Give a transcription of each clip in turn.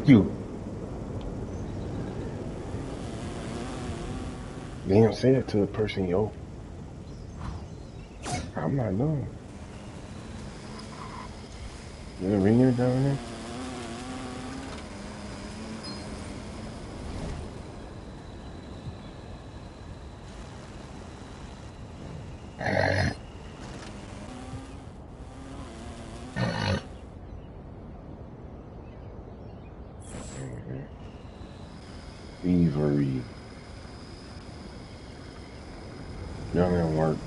You. Damn, say that to the person, yo. I'm not knowing. You a ringer down there? Thievery. Y'all didn't work.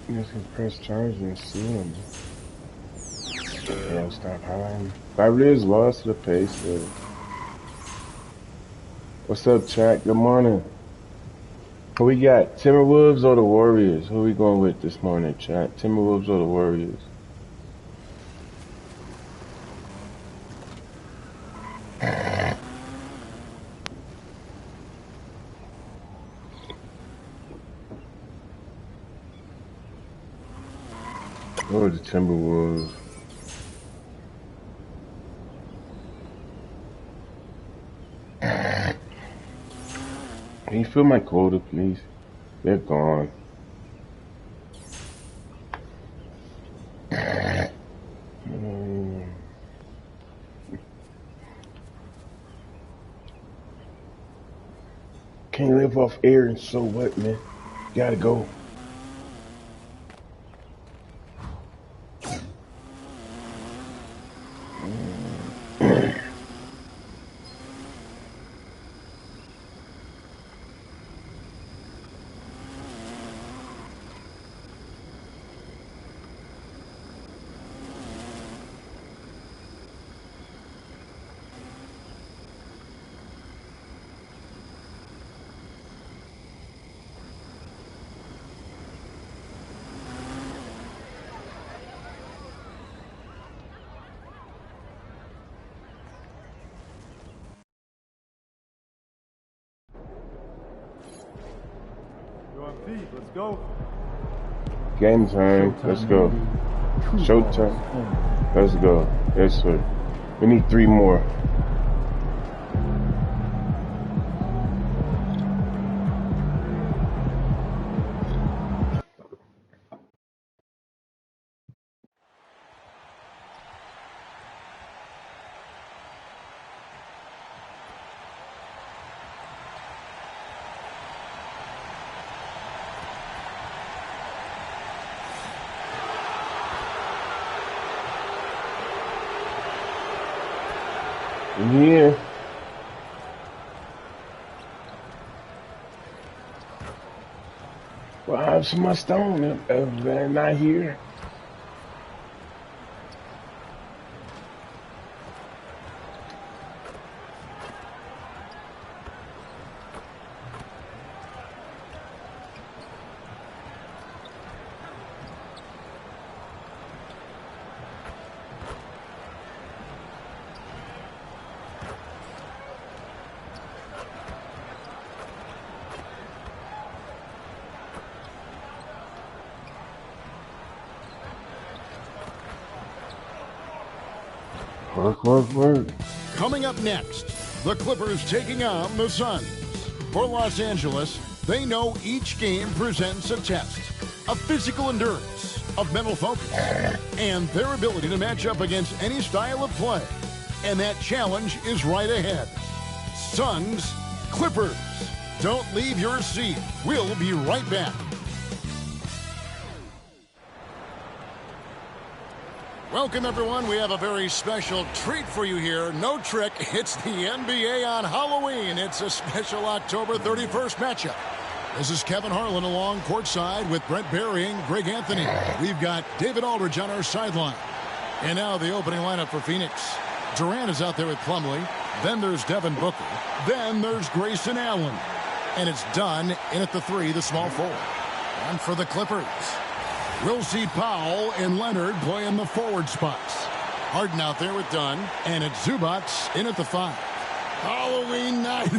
You just can press charge and see them. They don't stop hiding. Fabulous lost to the pace. So. What's up, chat? Good morning. Who we got? Timberwolves or the Warriors? Who we going with this morning, chat? Timberwolves or the Warriors? Or the Timberwolves? Can you fill my quota, please? They're gone. Can't live off air and so what, man? Gotta go. Let's go. Game time. Let's go. Showtime. Let's go. Yes, sir. We need 3 more. Yeah. Well, I have some my stone. They're not here. Work. Coming up next, the Clippers taking on the Suns. For Los Angeles, they know each game presents a test of physical endurance, of mental focus, and their ability to match up against any style of play. And that challenge is right ahead. Suns, Clippers. Don't leave your seat. We'll be right back. Welcome, everyone. We have a very special treat for you here. No trick. It's the NBA on Halloween. It's a special October 31st matchup. This is Kevin Harlan along courtside with Brent Barry and Greg Anthony. We've got David Aldridge on our sideline. And now the opening lineup for Phoenix. Durant is out there with Plumlee. Then there's Devin Booker. Then there's Grayson Allen. And it's Dunn in at the 3, the small forward. And for the Clippers, we'll see Powell and Leonard playing the forward spots. Harden out there with Dunn. And it's Zubats in at the 5. Halloween night.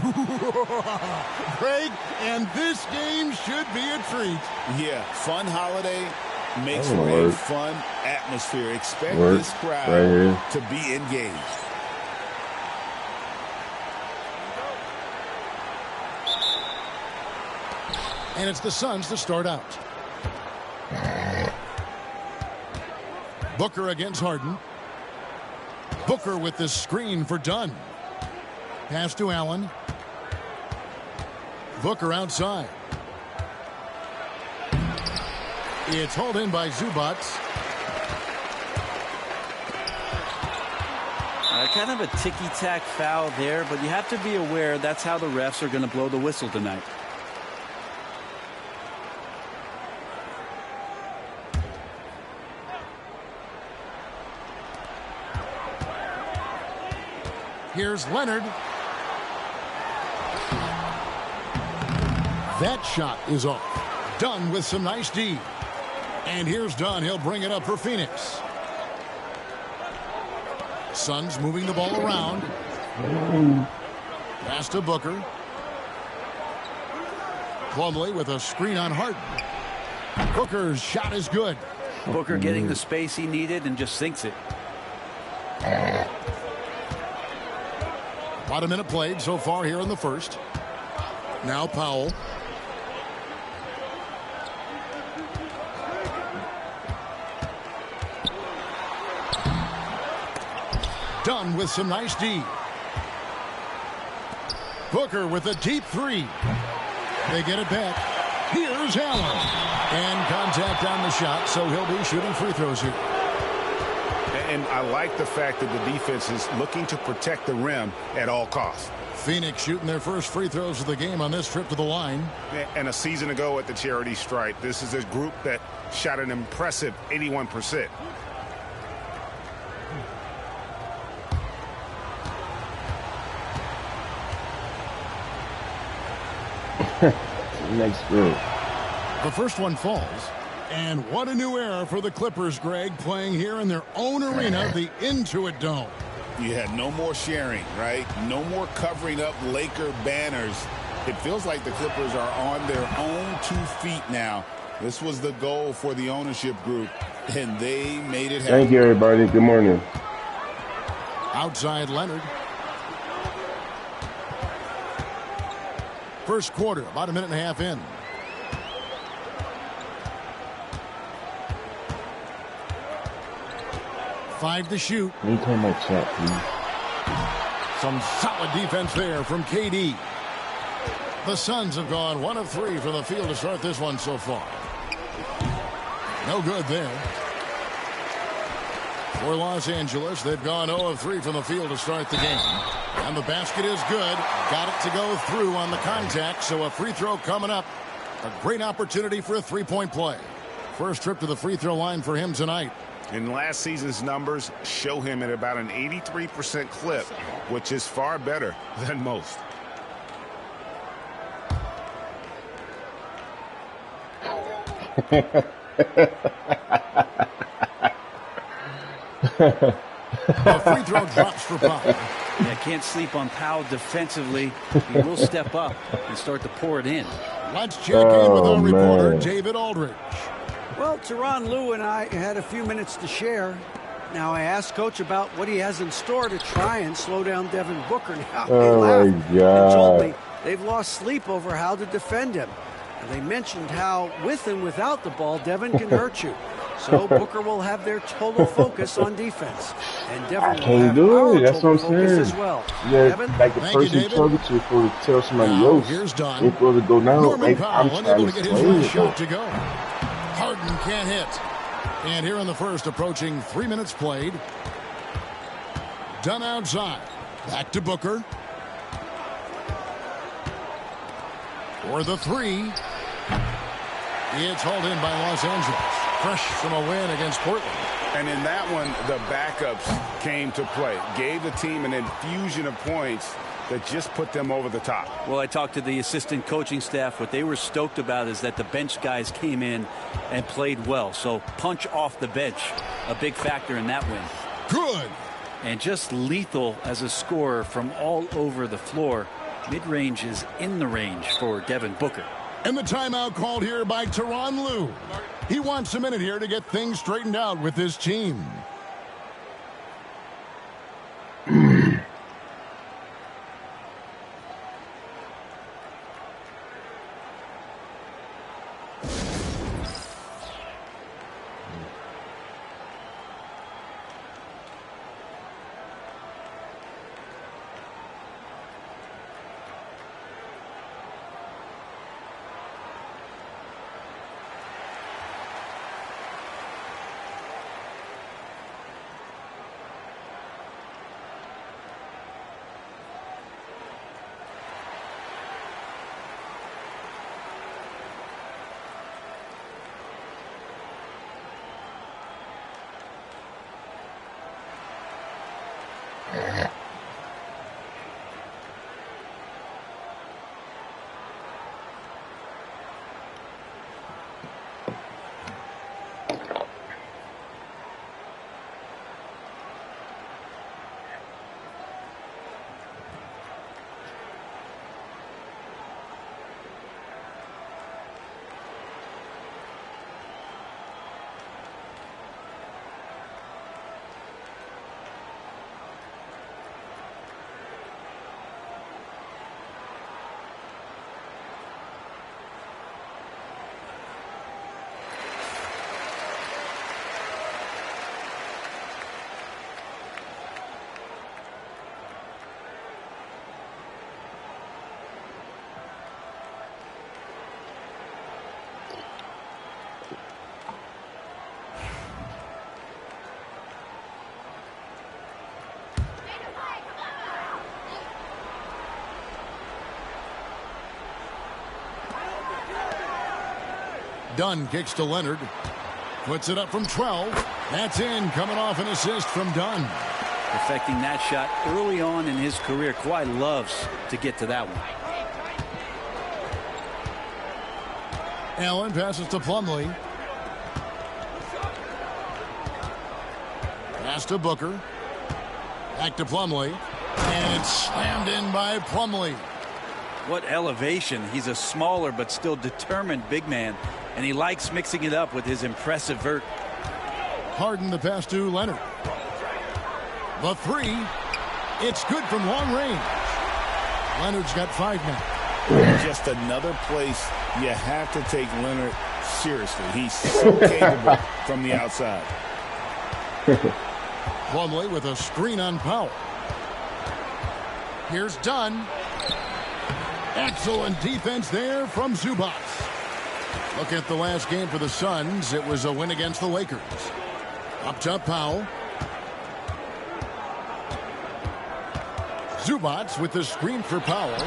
Greg, and this game should be a treat. Yeah, fun holiday makes for a fun atmosphere. Expect this crowd to be engaged. And it's the Suns to start out. Booker against Harden. Booker with the screen for Dunn. Pass to Allen. Booker outside. It's hauled in by Zubats. Kind of a ticky-tack foul there, but you have to be aware that's how the refs are going to blow the whistle tonight. Here's Leonard. That shot is off. Dunn with some nice D. And here's Dunn. He'll bring it up for Phoenix. Suns moving the ball around. Pass to Booker. Plumlee with a screen on Harden. Booker's shot is good. Booker getting the space he needed and just sinks it. About a minute played so far here in the first. Now Powell. Dunn with some nice D. Booker with a deep 3. They get it back. Here's Allen. And contact on the shot, so he'll be shooting free throws here. And I like the fact that the defense is looking to protect the rim at all costs. Phoenix shooting their first free throws of the game on this trip to the line. And a season ago at the charity stripe, this is a group that shot an impressive 81%. Next group. The first one falls. And what a new era for the Clippers, Greg, playing here in their own arena, the Intuit Dome. You had no more sharing, right? No more covering up Laker banners. It feels like the Clippers are on their own 2 feet now. This was the goal for the ownership group, and they made it happen. Thank you, everybody. Good morning. Outside Leonard. First quarter, about a minute and a half in. Five to shoot. Can you turn my chat, please? Some solid defense there from KD. The Suns have gone 1 of 3 from the field to start this one so far. No good there. For Los Angeles, they've gone 0 of 3 from the field to start the game. And the basket is good. Got it to go through on the contact, so a free throw coming up. A great opportunity for a three-point play. First trip to the free throw line for him tonight. And last season's numbers show him at about an 83% clip, which is far better than most. The free throw drops for Powell. Yeah, can't sleep on Powell defensively. He will step up and start to pour it in. Let's check in with our reporter, David Aldridge. Well, Tyronn Lue and I had a few minutes to share. Now, I asked Coach about what he has in store to try and slow down Devin Booker. Now, he laughed and told me they've lost sleep over how to defend him. And they mentioned how, with and without the ball, Devin can hurt you. So Booker will have their total focus on defense. And Devin will have our That's total what I'm focus saying. as well. Yeah, Devin? like the person you told it to before to tell somebody else. Here's Dunn. They're supposed to go now. Norman Like, Powell I'm unable trying to to get his explain first it. shot to go. Harden can't hit. And here in the first, approaching 3 minutes played. Dunn outside. Back to Booker. For the three. It's hauled in by Los Angeles. Fresh from a win against Portland. And in that one, the backups came to play. Gave the team an infusion of points that just put them over the top. Well, I talked to the assistant coaching staff. What they were stoked about is that the bench guys came in and played well. So punch off the bench, a big factor in that win. Good. And just lethal as a scorer from all over the floor. Mid-range is in the range for Devin Booker. And the timeout called here by Tyronn Lue. He wants a minute here to get things straightened out with his team. Dunn kicks to Leonard. Puts it up from 12. That's in, coming off an assist from Dunn. Perfecting that shot early on in his career. Kawhi loves to get to that one. Allen passes to Plumlee. Pass to Booker. Back to Plumlee. And it's slammed in by Plumlee. What elevation. He's a smaller but still determined big man. And he likes mixing it up with his impressive vert. Harden the pass to Leonard. The three. It's good from long range. Leonard's got 5 now. Just another place you have to take Leonard seriously. He's so capable from the outside. Plumlee with a screen on Powell. Here's Dunn. Excellent defense there from Zubac. Look at the last game for the Suns. It was a win against the Lakers. Up top, Powell. Zubac with the screen for Powell.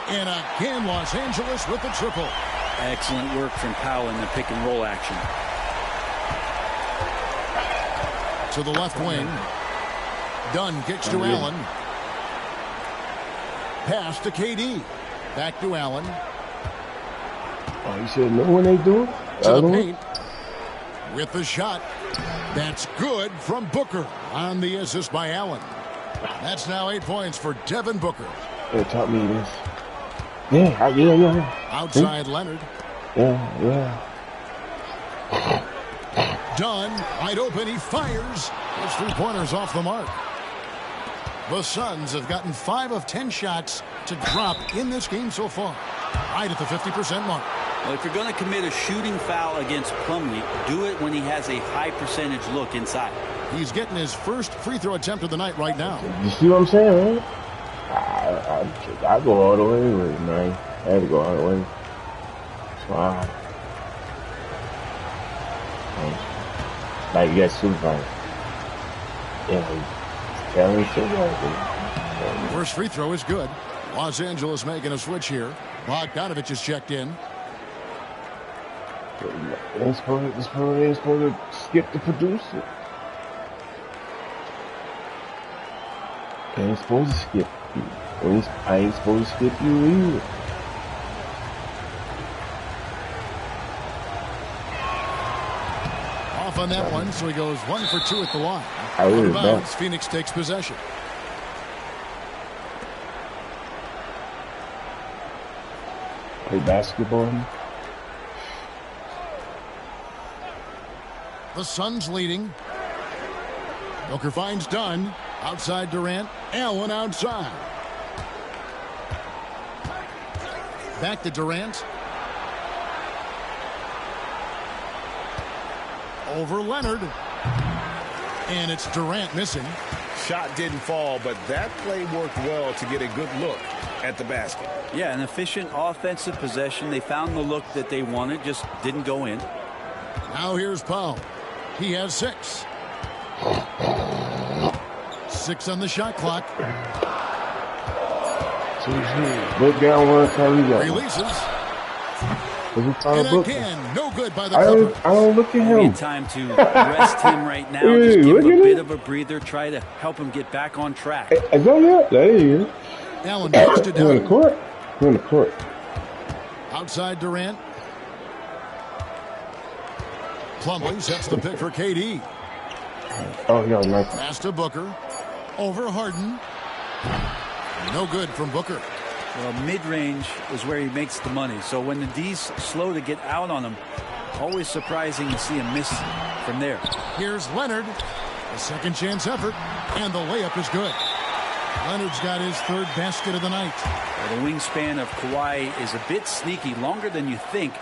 And again, Los Angeles with the triple. Excellent work from Powell in the pick and roll action. To the left wing. Dunn kicks to Allen. Pass to KD. Back to Allen. Oh, you said no when they do it? To the paint. With the shot. That's good from Booker on the assist by Allen. That's now 8 points for Devin Booker. They taught me this. Yeah. Outside Leonard. Yeah. Dunn, wide open, he fires. His 3-pointers off the mark. The Suns have gotten 5 of 10 shots to drop in this game so far. Right at the 50% mark. Well, if you're going to commit a shooting foul against Plumlee, do it when he has a high percentage look inside. He's getting his first free throw attempt of the night right now. You see what I'm saying, man? I go all the way with it, man. I had to go all the way. Wow. Like, you got supervisor. Yeah, Kevin supervisor. First free throw is good. Los Angeles making a switch here. Bogdanovich is checked in. Ain't supposed to skip the producer. Ain't supposed to skip you. I ain't supposed to skip you either. Off on that one, so he goes 1 for 2 at the line. Out of bounds, Phoenix takes possession. Play basketball. The Suns leading. Booker finds Dunn. Outside Durant. Allen outside. Back to Durant. Over Leonard. And it's Durant missing. Shot didn't fall, but that play worked well to get a good look at the basket. Yeah, an efficient offensive possession. They found the look that they wanted, just didn't go in. Now here's Powell. He has 6. 6 on the shot clock. Look down one time we got. Releases. And again, no good by the Clippers. I don't look at him. Maybe time to rest him right now. Just give him a bit of a breather. Try to help him get back on track. There he is. Allen puts it down. In the court. In the court. Outside Durant. Plumlee sets the pick for KD. Oh, yeah, nice. Pass to Booker. Over Harden. No good from Booker. Well, mid-range is where he makes the money. So when the D's slow to get out on him, always surprising to see him miss from there. Here's Leonard. A second chance effort. And the layup is good. Leonard's got his 3rd basket of the night. Well, the wingspan of Kawhi is a bit sneaky, longer than you think.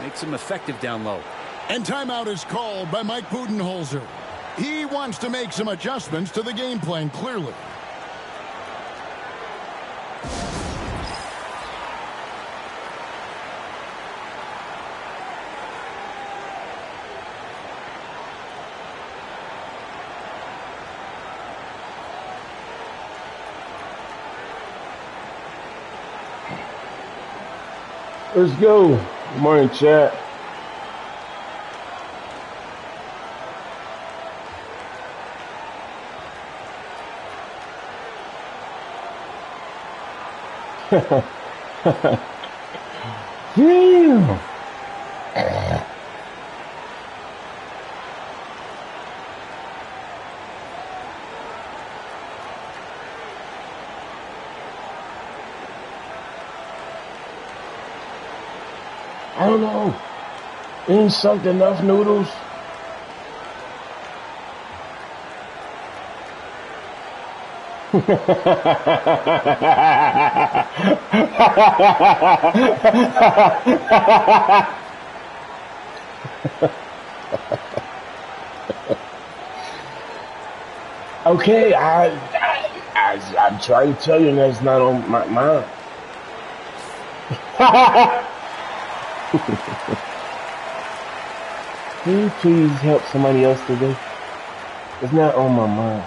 Makes him effective down low. And timeout is called by Mike Budenholzer. He wants to make some adjustments to the game plan, clearly. Let's go. Good morning, chat. Damn. I don't know. Ain't sucked enough noodles. Okay, I'm trying to tell you that's not on my mind. Can you please help somebody else today? It's not on my mind.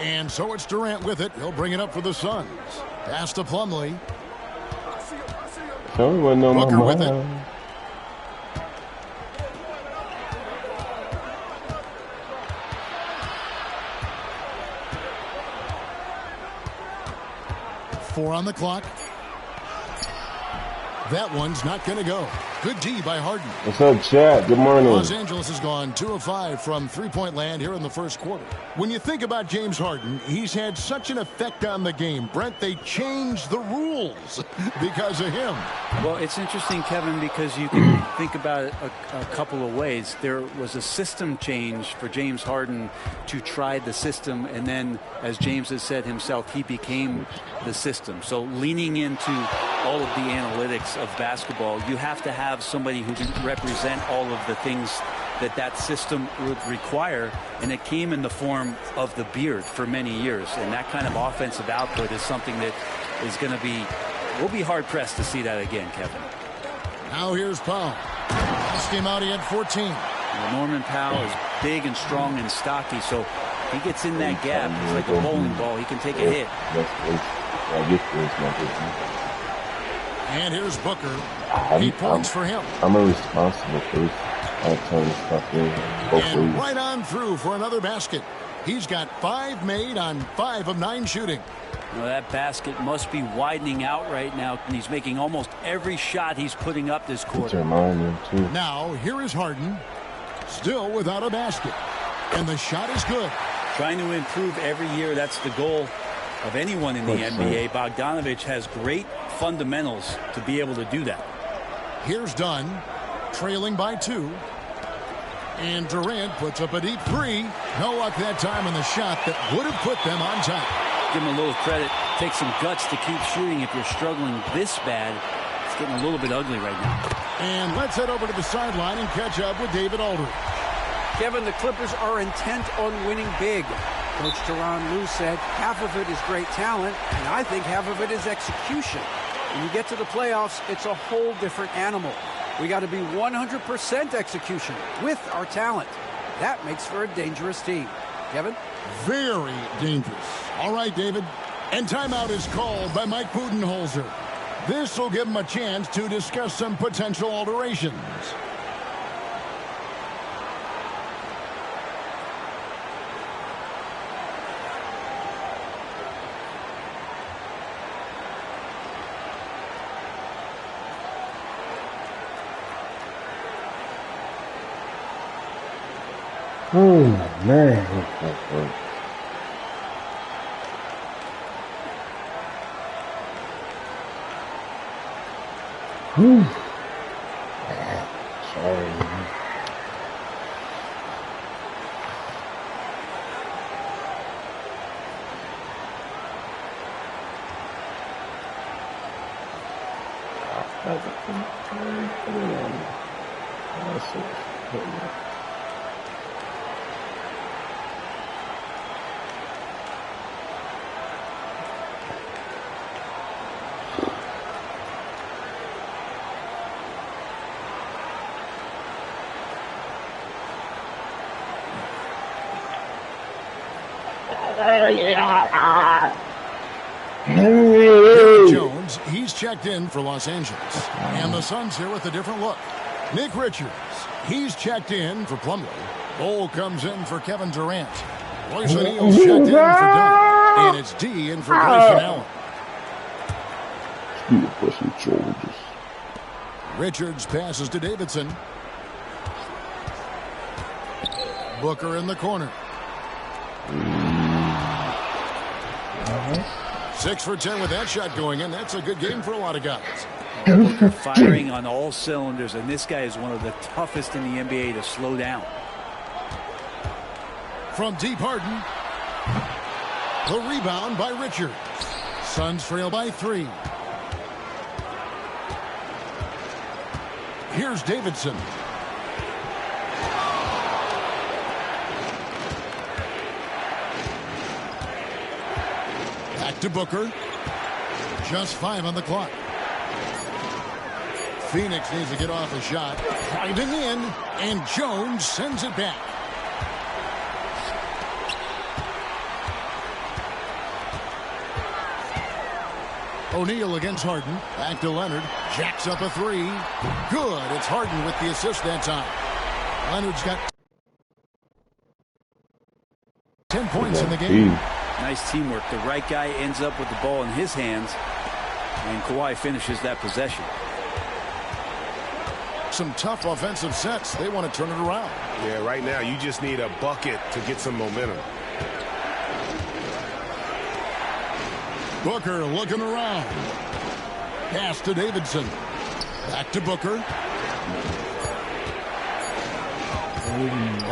And so it's Durant with it. He'll bring it up for the Suns. Pass to Plumlee. Booker with it. Four on the clock. That one's not going to go. Good D by Harden. What's up, Chad? Good morning. Los Angeles has gone 2 of 5 from three-point land here in the first quarter. When you think about James Harden, he's had such an effect on the game. Brent, they changed the rules because of him. Well, it's interesting, Kevin, because you can think about it a couple of ways. There was a system change for James Harden to try the system, and then, as James has said himself, he became the system. So leaning into all of the analytics of basketball, you have to have somebody who can represent all of the things that system would require, and it came in the form of the beard for many years. And that kind of offensive output is something that is going to be, we'll be hard-pressed to see that again, Kevin. Now here's Powell. Last game out, he had 14. Well, Norman Powell is big and strong and stocky, so if he gets in that gap, it's like a bowling ball. He can take a hit. And here's Booker. 8 points for him. I'm responsible for this. And right on through for another basket. He's got 5 made on 5 of 9 shooting. Well, that basket must be widening out right now, and he's making almost every shot he's putting up this quarter. Now, here is Harden, still without a basket. And the shot is good. Trying to improve every year, that's the goal of anyone in the NBA. Bogdanovich has great fundamentals to be able to do that. Here's Dunn, trailing by 2. And Durant puts up a deep 3. No luck that time on the shot that would have put them on top. Give him a little credit. Take some guts to keep shooting if you're struggling this bad. It's getting a little bit ugly right now. And let's head over to the sideline and catch up with David Aldridge. Kevin, the Clippers are intent on winning big. Coach Tyronn Lue said half of it is great talent, and I think half of it is execution. When you get to the playoffs, it's a whole different animal. We got to be 100% execution with our talent. That makes for a dangerous team. Kevin? Very dangerous. All right, David. And timeout is called by Mike Budenholzer. This will give him a chance to discuss some potential alterations. Oh, man. Whew. Sorry, man. Derrick Jones, he's checked in for Los Angeles. And the Suns here with a different look. Nick Richards, he's checked in for Plumlee. Bol comes in for Kevin Durant. Royce O'Neal's checked in for Dunn. And it's D in for Grayson Allen. Richards passes to Davidson. Booker in the corner. 6 for 10 with that shot going in. That's a good game for a lot of guys. Booker firing on all cylinders, and this guy is one of the toughest in the NBA to slow down. From deep, Harden. The rebound by Richards. Suns trail by 3. Here's Davidson. Back to Booker. Just 5 on the clock. Phoenix needs to get off a shot. Driving in, and Jones sends it back. O'Neal against Harden. Back to Leonard. Jacks up a 3. Good. It's Harden with the assist that time. Leonard's got 10 points in the game. Nice teamwork. The right guy ends up with the ball in his hands, and Kawhi finishes that possession. Some tough offensive sets. They want to turn it around. Yeah, right now you just need a bucket to get some momentum. Booker looking around. Pass to Davidson. Back to Booker.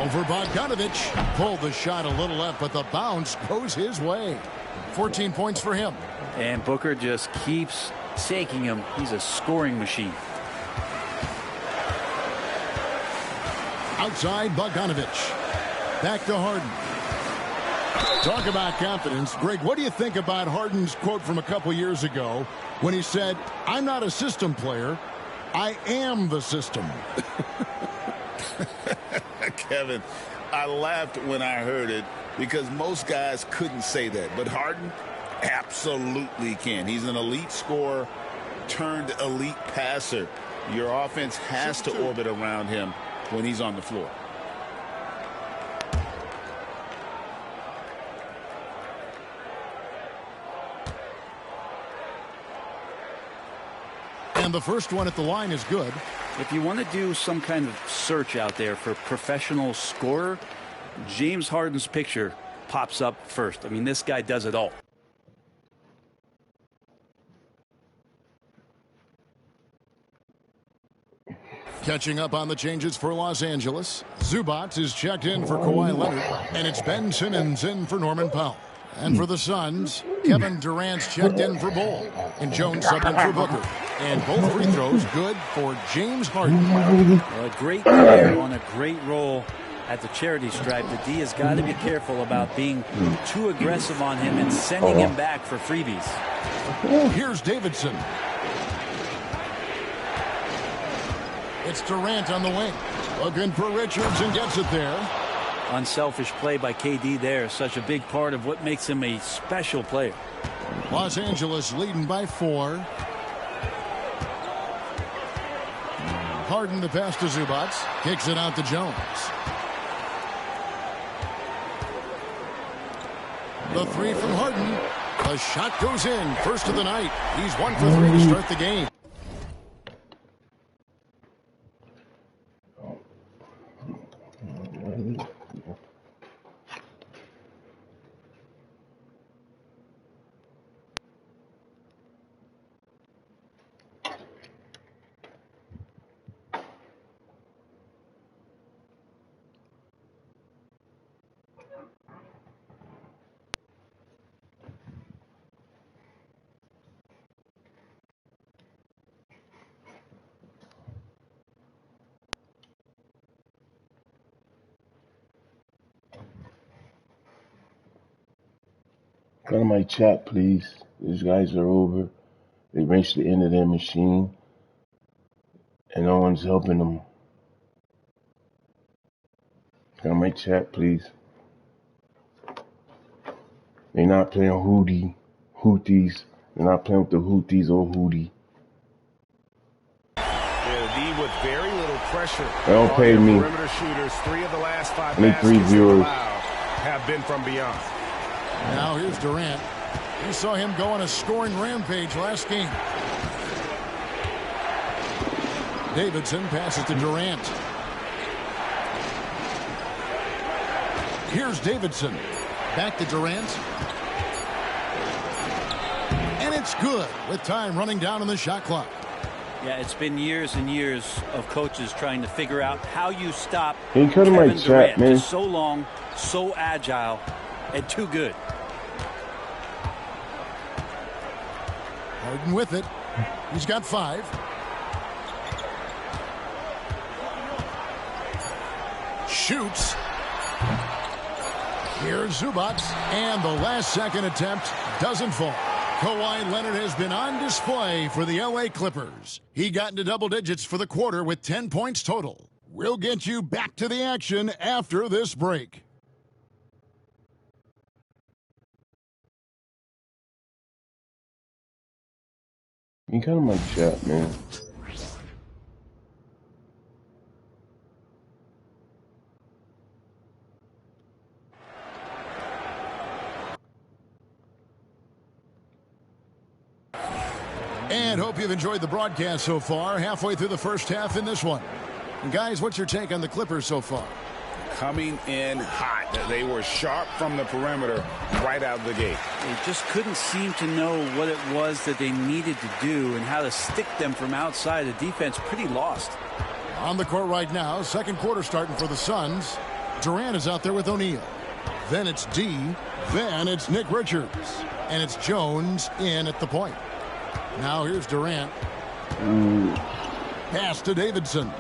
Over Bogdanovich. Pulled the shot a little left, but the bounce goes his way. 14 points for him. And Booker just keeps taking him. He's a scoring machine. Outside, Bogdanovich. Back to Harden. Talk about confidence. Greg, what do you think about Harden's quote from a couple years ago when he said, "I'm not a system player. I am the system"? Kevin, I laughed when I heard it because most guys couldn't say that. But Harden absolutely can. He's an elite scorer turned elite passer. Your offense has to orbit around him when he's on the floor. And the first one at the line is good. If you want to do some kind of search out there for professional scorer, James Harden's picture pops up first. I mean, this guy does it all. Catching up on the changes for Los Angeles, Zubac is checked in for Kawhi Leonard, and it's Ben Simmons in for Norman Powell. And for the Suns, Kevin Durant's checked in for Bol, and Jones subbed in for Booker. And both free throws good for James Harden. Well, a great player on a great role at the charity stripe. The D has got to be careful about being too aggressive on him and sending him back for freebies. Here's Davidson. It's Durant on the wing. Looking for Richards and gets it there. Unselfish play by KD there. Such a big part of what makes him a special player. Los Angeles leading by 4. Harden the pass to Zubac. Kicks it out to Jones. The three from Harden. The shot goes in. First of the night. He's 1 for 3 to start the game. Go to my chat, please. These guys are over. They reached the end of their machine, and no one's helping them. Go to my chat, please. They're not playing Houthis. They're not playing with the Houthis or Houthi. Yeah, D with very little pressure. They don't pay me. Perimeter shooters, 3 of the last 5 I need 3 viewers. have been from beyond. Now here's Durant. You saw him go on a scoring rampage last game. Davidson passes to Durant. Here's Davidson. Back to Durant. And it's good with time running down on the shot clock. Yeah, it's been years and years of coaches trying to figure out how you stop Can you cut my Kevin chat, Durant. man? Just so long, so agile, and too good. Harden with it. He's got 5. Shoots. Here's Zubac. And the last second attempt doesn't fall. Kawhi Leonard has been on display for the LA Clippers. He got into double digits for the quarter with 10 points total. We'll get you back to the action after this break. You cut my chat, man. And hope you've enjoyed the broadcast so far. Halfway through the first half in this one. And guys, what's your take on the Clippers so far? Coming in hot. They were sharp from the perimeter right out of the gate. They just couldn't seem to know what it was that they needed to do and how to stick them from outside. The defense pretty lost. On the court right now, second quarter starting for the Suns. Durant is out there with O'Neal. Then it's D. Then it's Nick Richards. And it's Jones in at the point. Now here's Durant. Pass to Davidson.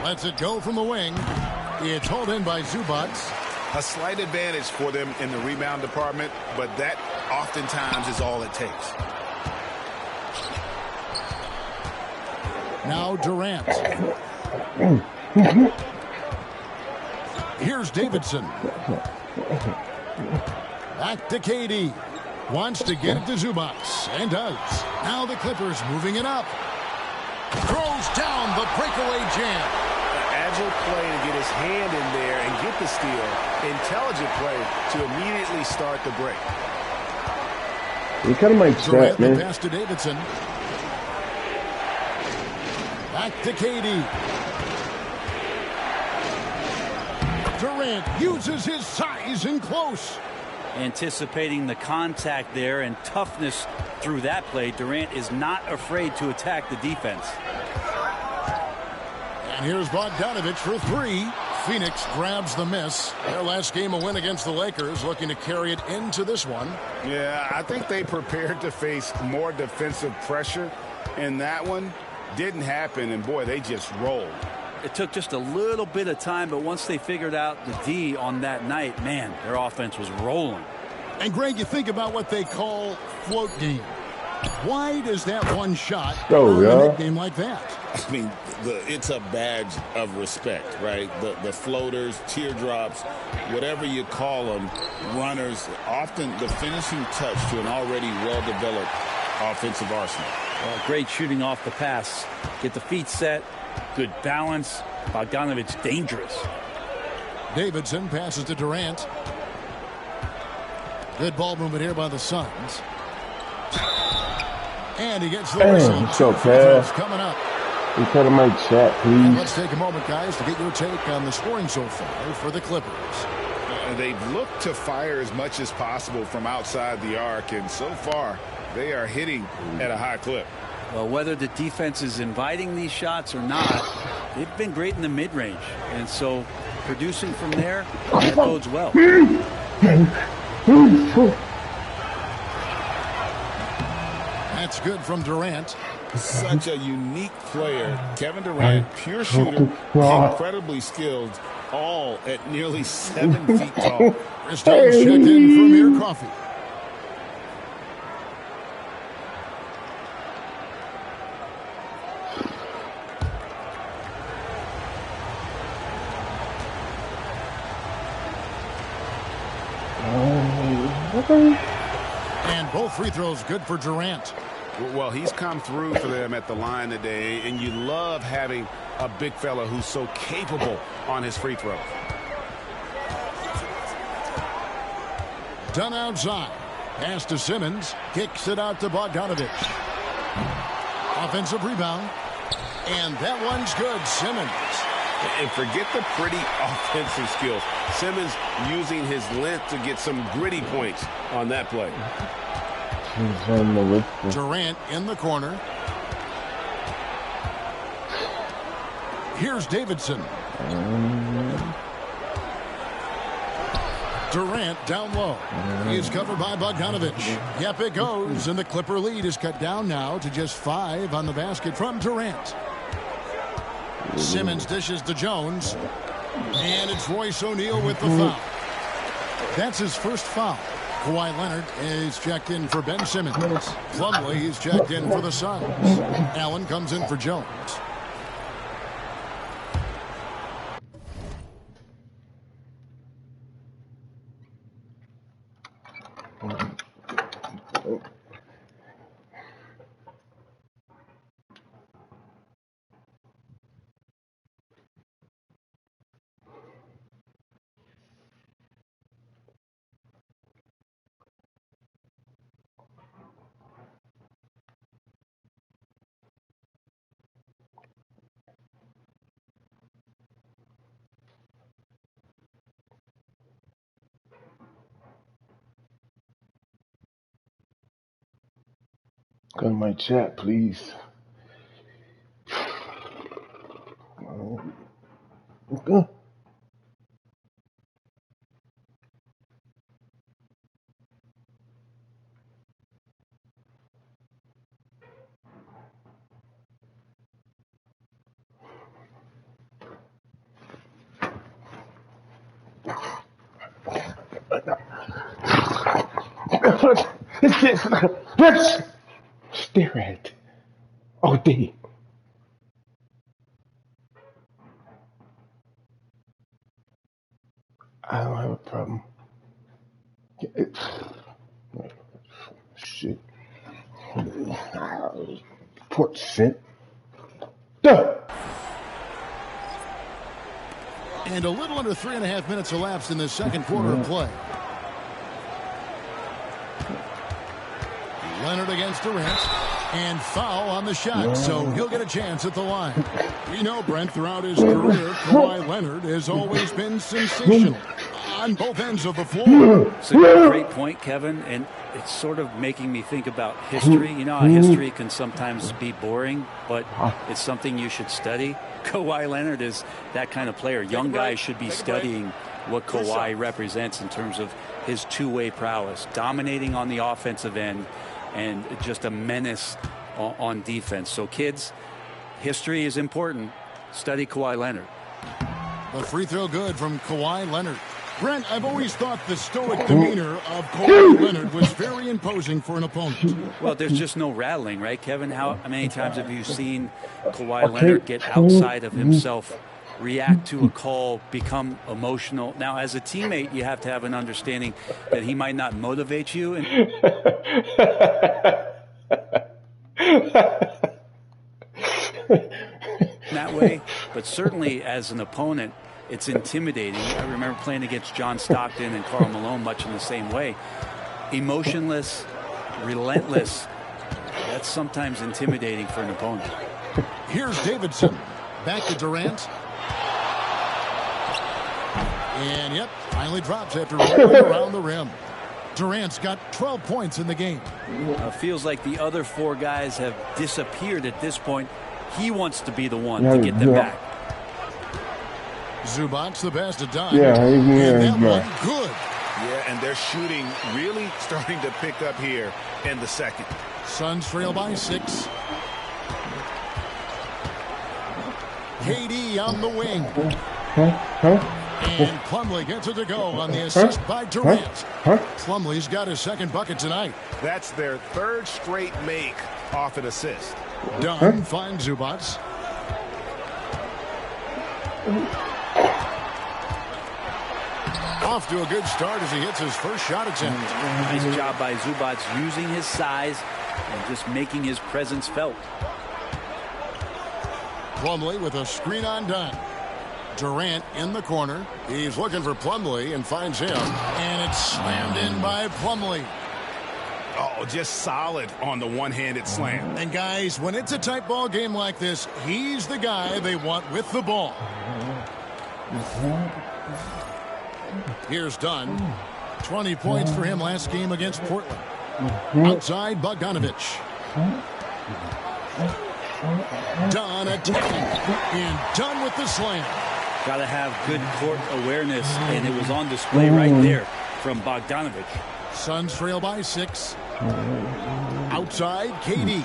Lets it go from the wing. It's hauled in by Zubac. A slight advantage for them in the rebound department, but that oftentimes is all it takes. Now Durant. Here's Davidson. Back to KD. Wants to get it to Zubac, and does. Now the Clippers moving it up. Throws down the breakaway jam. Agile play to get his hand in there and get the steal. Intelligent play to immediately start the break. You kind of might chat, man. Pass to Davidson. Back to KD. Durant uses his size in close. Anticipating the contact there and toughness through that play, Durant is not afraid to attack the defense. And here's Bogdanovich for three. Phoenix grabs the miss. Their last game a win against the Lakers, looking to carry it into this one. Yeah, I think they prepared to face more defensive pressure, and that one didn't happen, and boy, they just rolled. It took just a little bit of time, but once they figured out the D on that night, man, their offense was rolling. And Greg, you think about what they call float game. Why does that one shot earn a nickname like that? I mean, it's a badge of respect, right? The floaters, teardrops, whatever you call them, runners, often the finishing touch to an already well-developed offensive arsenal. Great shooting off the pass. Get the feet set. Good balance. Bogdanovich dangerous. Davidson passes to Durant. Good ball movement here by the Suns. And he gets the whistle. So fast. Coming up. You kind of might chat, please. And let's take a moment, guys, to get your take on the scoring so far for the Clippers. They've looked to fire as much as possible from outside the arc, and so far they are hitting at a high clip. Well, whether the defense is inviting these shots or not, they've been great in the mid-range. And so producing from there, that bodes well. That's good from Durant. Such a unique player. Kevin Durant, pure shooter, incredibly skilled, all at nearly 7 feet tall. Chris Jones checked in for Amir Coffee. And both free throws good for Durant. Well, he's come through for them at the line today, and you love having a big fella who's so capable on his free throws. Done outside. Pass to Simmons. Kicks it out to Bogdanovich. Offensive rebound. And that one's good. Simmons. And forget the pretty offensive skills. Simmons using his length to get some gritty points on that play. Durant in the corner. Here's Davidson. Durant down low. He's covered by Bogdanovich. Yep, it goes. And the Clipper lead is cut down now to just 5 on the basket from Durant. Simmons dishes to Jones. And it's Royce O'Neal with the foul. That's his first foul. Kawhi Leonard is checked in for Ben Simmons. Plumlee is checked in for the Suns. Allen comes in for Jones. Go to my chat, please. Okay. Let's stare at. Oh, D. I don't have a problem. Shit. Port sent. Duh. And a little under 3.5 minutes elapsed in the second quarter of play. Leonard against Durant. And foul on the shot, so he'll get a chance at the line. We know, Brent, throughout his career, Kawhi Leonard has always been sensational on both ends of the floor. It's a great point, Kevin, and it's sort of making me think about history. You know how history can sometimes be boring, but it's something you should study. Kawhi Leonard is that kind of player. Young guys should be studying what Kawhi represents in terms of his two-way prowess, dominating on the offensive end, and just a menace on defense. So, kids, history is important. Study Kawhi Leonard. The free throw good from Kawhi Leonard. Brent, I've always thought the stoic demeanor of Kawhi Leonard was very imposing for an opponent. Well, there's just no rattling, right, Kevin? How many times have you seen Kawhi Leonard get outside of himself, react to a call, become emotional? Now, as a teammate, you have to have an understanding that he might not motivate you. And that way, but certainly as an opponent, it's intimidating. I remember playing against John Stockton and Karl Malone much in the same way. Emotionless, relentless. That's sometimes intimidating for an opponent. Here's Davidson. Back to Durant. And, yep, finally drops after rolling around the rim. Durant's got 12 points in the game. Feels like the other four guys have disappeared at this point. He wants to be the one to get them back. Zubac's the best at done. Yeah, and that one good. Yeah, and their shooting really starting to pick up here in the second. Suns trail by 6. KD on the wing. And Plumlee gets it to go on the assist by Durant. Plumlee's got his second bucket tonight. That's their third straight make off an assist. Dunn finds Zubac. Off to a good start as he hits his first shot attempt. Nice job by Zubac using his size and just making his presence felt. Plumlee with a screen on Dunn. Durant in the corner. He's looking for Plumlee and finds him. And it's slammed in by Plumlee. Oh, just solid on the one-handed slam. And guys, when it's a tight ball game like this, he's the guy they want with the ball. Here's Dunn. 20 points for him last game against Portland. Outside Bogdanovich. Dunn attacking. And Dunn with the slam. Got to have good court awareness, and it was on display right there from Bogdanovich. Suns trail by 6. Outside, KD.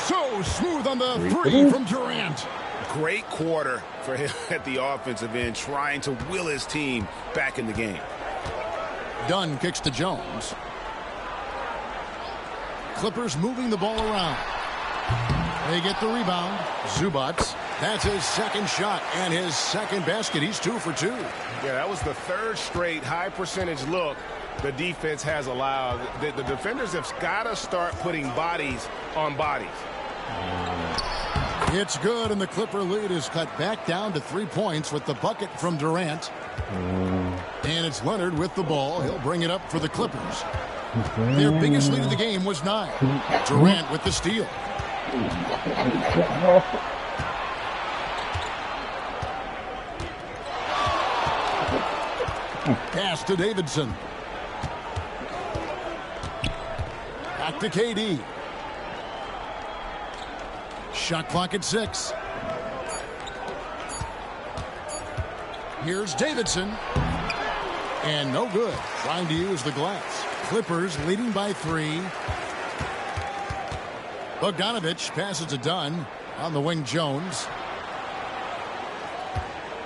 So smooth on the 3 from Durant. Great quarter for him at the offensive end, trying to will his team back in the game. Dunn kicks to Jones. Clippers moving the ball around. They get the rebound. Zubac. That's his second shot and his second basket. He's 2 for 2. Yeah, that was the third straight high percentage look the defense has allowed. The defenders have got to start putting bodies on bodies. It's good, and the Clipper lead is cut back down to 3 points with the bucket from Durant. And it's Leonard with the ball. He'll bring it up for the Clippers. Their biggest lead of the game was 9. Durant with the steal. Pass to Davidson. Back to KD. Shot clock at 6. Here's Davidson. And no good. Trying to use the glass. Clippers leading by 3. Bogdanovich passes to Dunn. On the wing, Jones.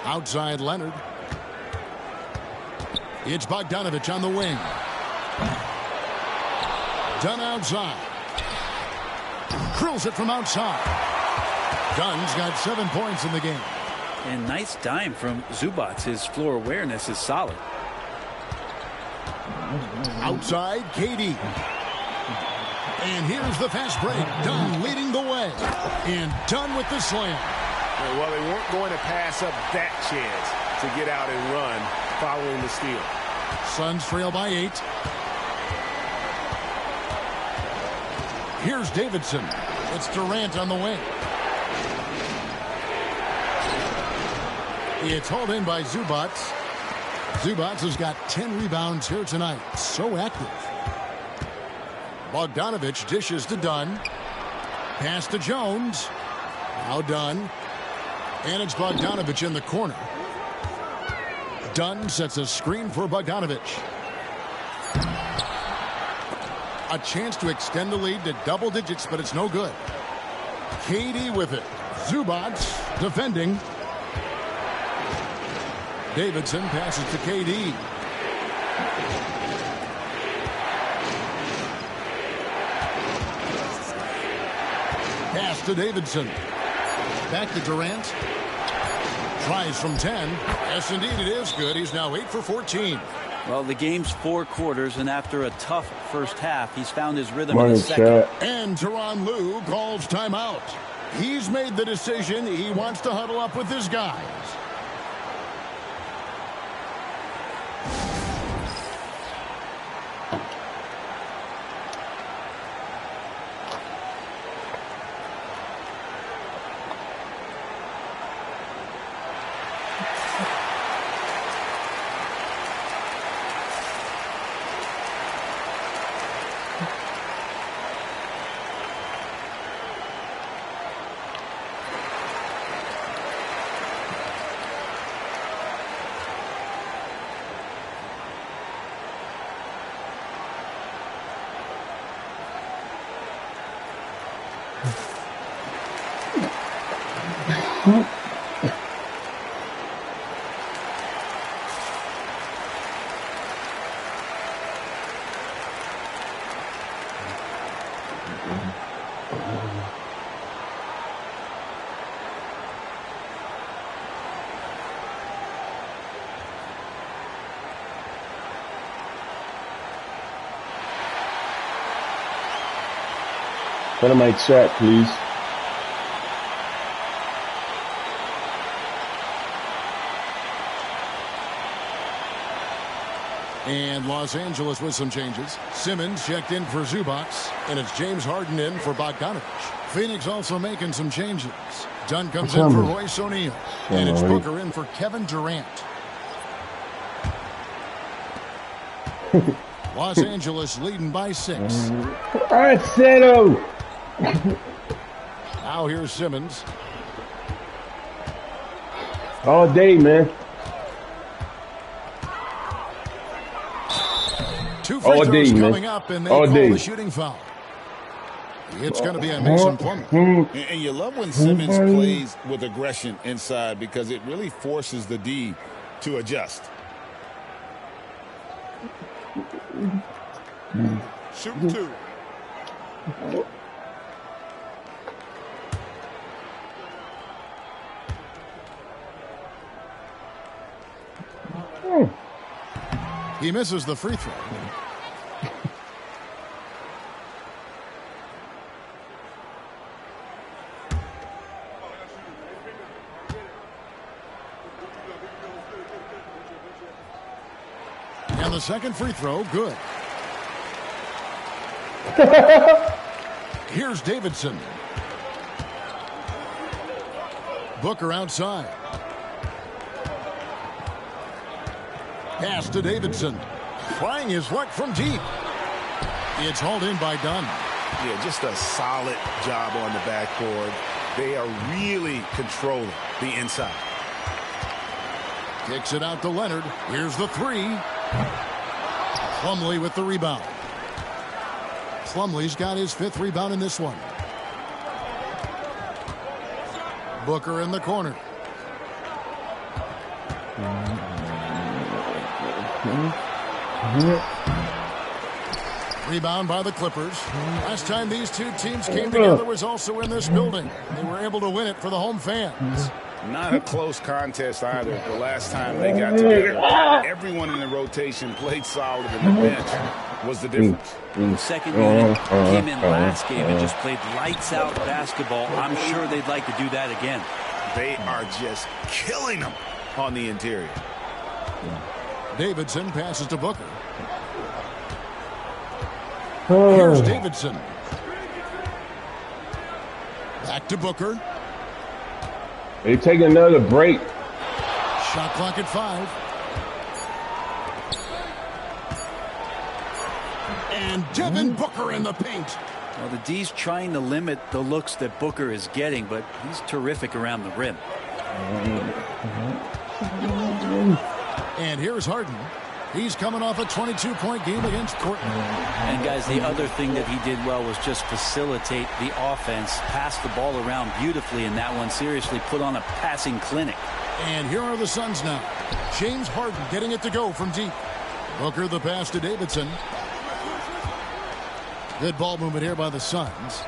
Outside, Leonard. It's Bogdanovich on the wing. Dunn outside. Drills it from outside. Dunn's got 7 points in the game. And nice dime from Zubac. His floor awareness is solid. Outside, KD. And here's the fast break. Dunn leading the way. And Dunn with the slam. Well, they weren't going to pass up that chance to get out and run following the steal. Suns trail by 8. Here's Davidson. It's Durant on the wing. It's hauled in by Zubac. Zubac has got 10 rebounds here tonight. So active. Bogdanovich dishes to Dunn. Pass to Jones. Now Dunn. And it's Bogdanovich in the corner. Dunn sets a screen for Bogdanovich. A chance to extend the lead to double digits, but it's no good. KD with it. Zubac defending. Davidson passes to KD. Pass to Davidson. Back to Durant. Tries from 10. Yes, indeed, it is good. He's now 8 for 14. Well, the game's 4 quarters, and after a tough first half, he's found his rhythm in the second. And Tyronn Lue calls timeout. He's made the decision. He wants to huddle up with his guys. Put in my chat, please. And Los Angeles with some changes. Simmons checked in for Zubac, and it's James Harden in for Bogdanovich. Phoenix also making some changes. Dunn comes in for Royce O'Neal, and it's Booker in for Kevin Durant. Los Angeles leading by 6. Arcelo! Now here's Simmons. All day, man. 2 free throws coming up, and they call the shooting foul. It's going to be a Mason Plumlee. And you love when Simmons plays with aggression inside because it really forces the D to adjust. Shoot 2. He misses the free throw. And the second free throw, good. Here's Davidson. Booker outside. Pass to Davidson. Trying his luck from deep. It's hauled in by Dunn. Yeah, just a solid job on the backboard. They are really controlling the inside. Kicks it out to Leonard. Here's the 3. Plumlee with the rebound. Plumlee's got his 5th rebound in this one. Booker in the corner. Rebound by the Clippers. Last time these two teams came together was also in this building. They were able to win it for the home fans. Not a close contest either. The last time they got together, everyone in the rotation played solid, and the bench was the difference. The second unit came in last game and just played lights out basketball. I'm sure they'd like to do that again. They are just killing them on the interior. Davidson passes to Booker. Here's Davidson. Back to Booker. They take another break. Shot clock at 5. And Devin Booker in the paint. Well, the D's trying to limit the looks that Booker is getting, but he's terrific around the rim. And here's Harden. He's coming off a 22-point game against Portland. And, guys, the other thing that he did well was just facilitate the offense, pass the ball around beautifully in that one, seriously put on a passing clinic. And here are the Suns now. James Harden getting it to go from deep. Booker the pass to Davidson. Good ball movement here by the Suns.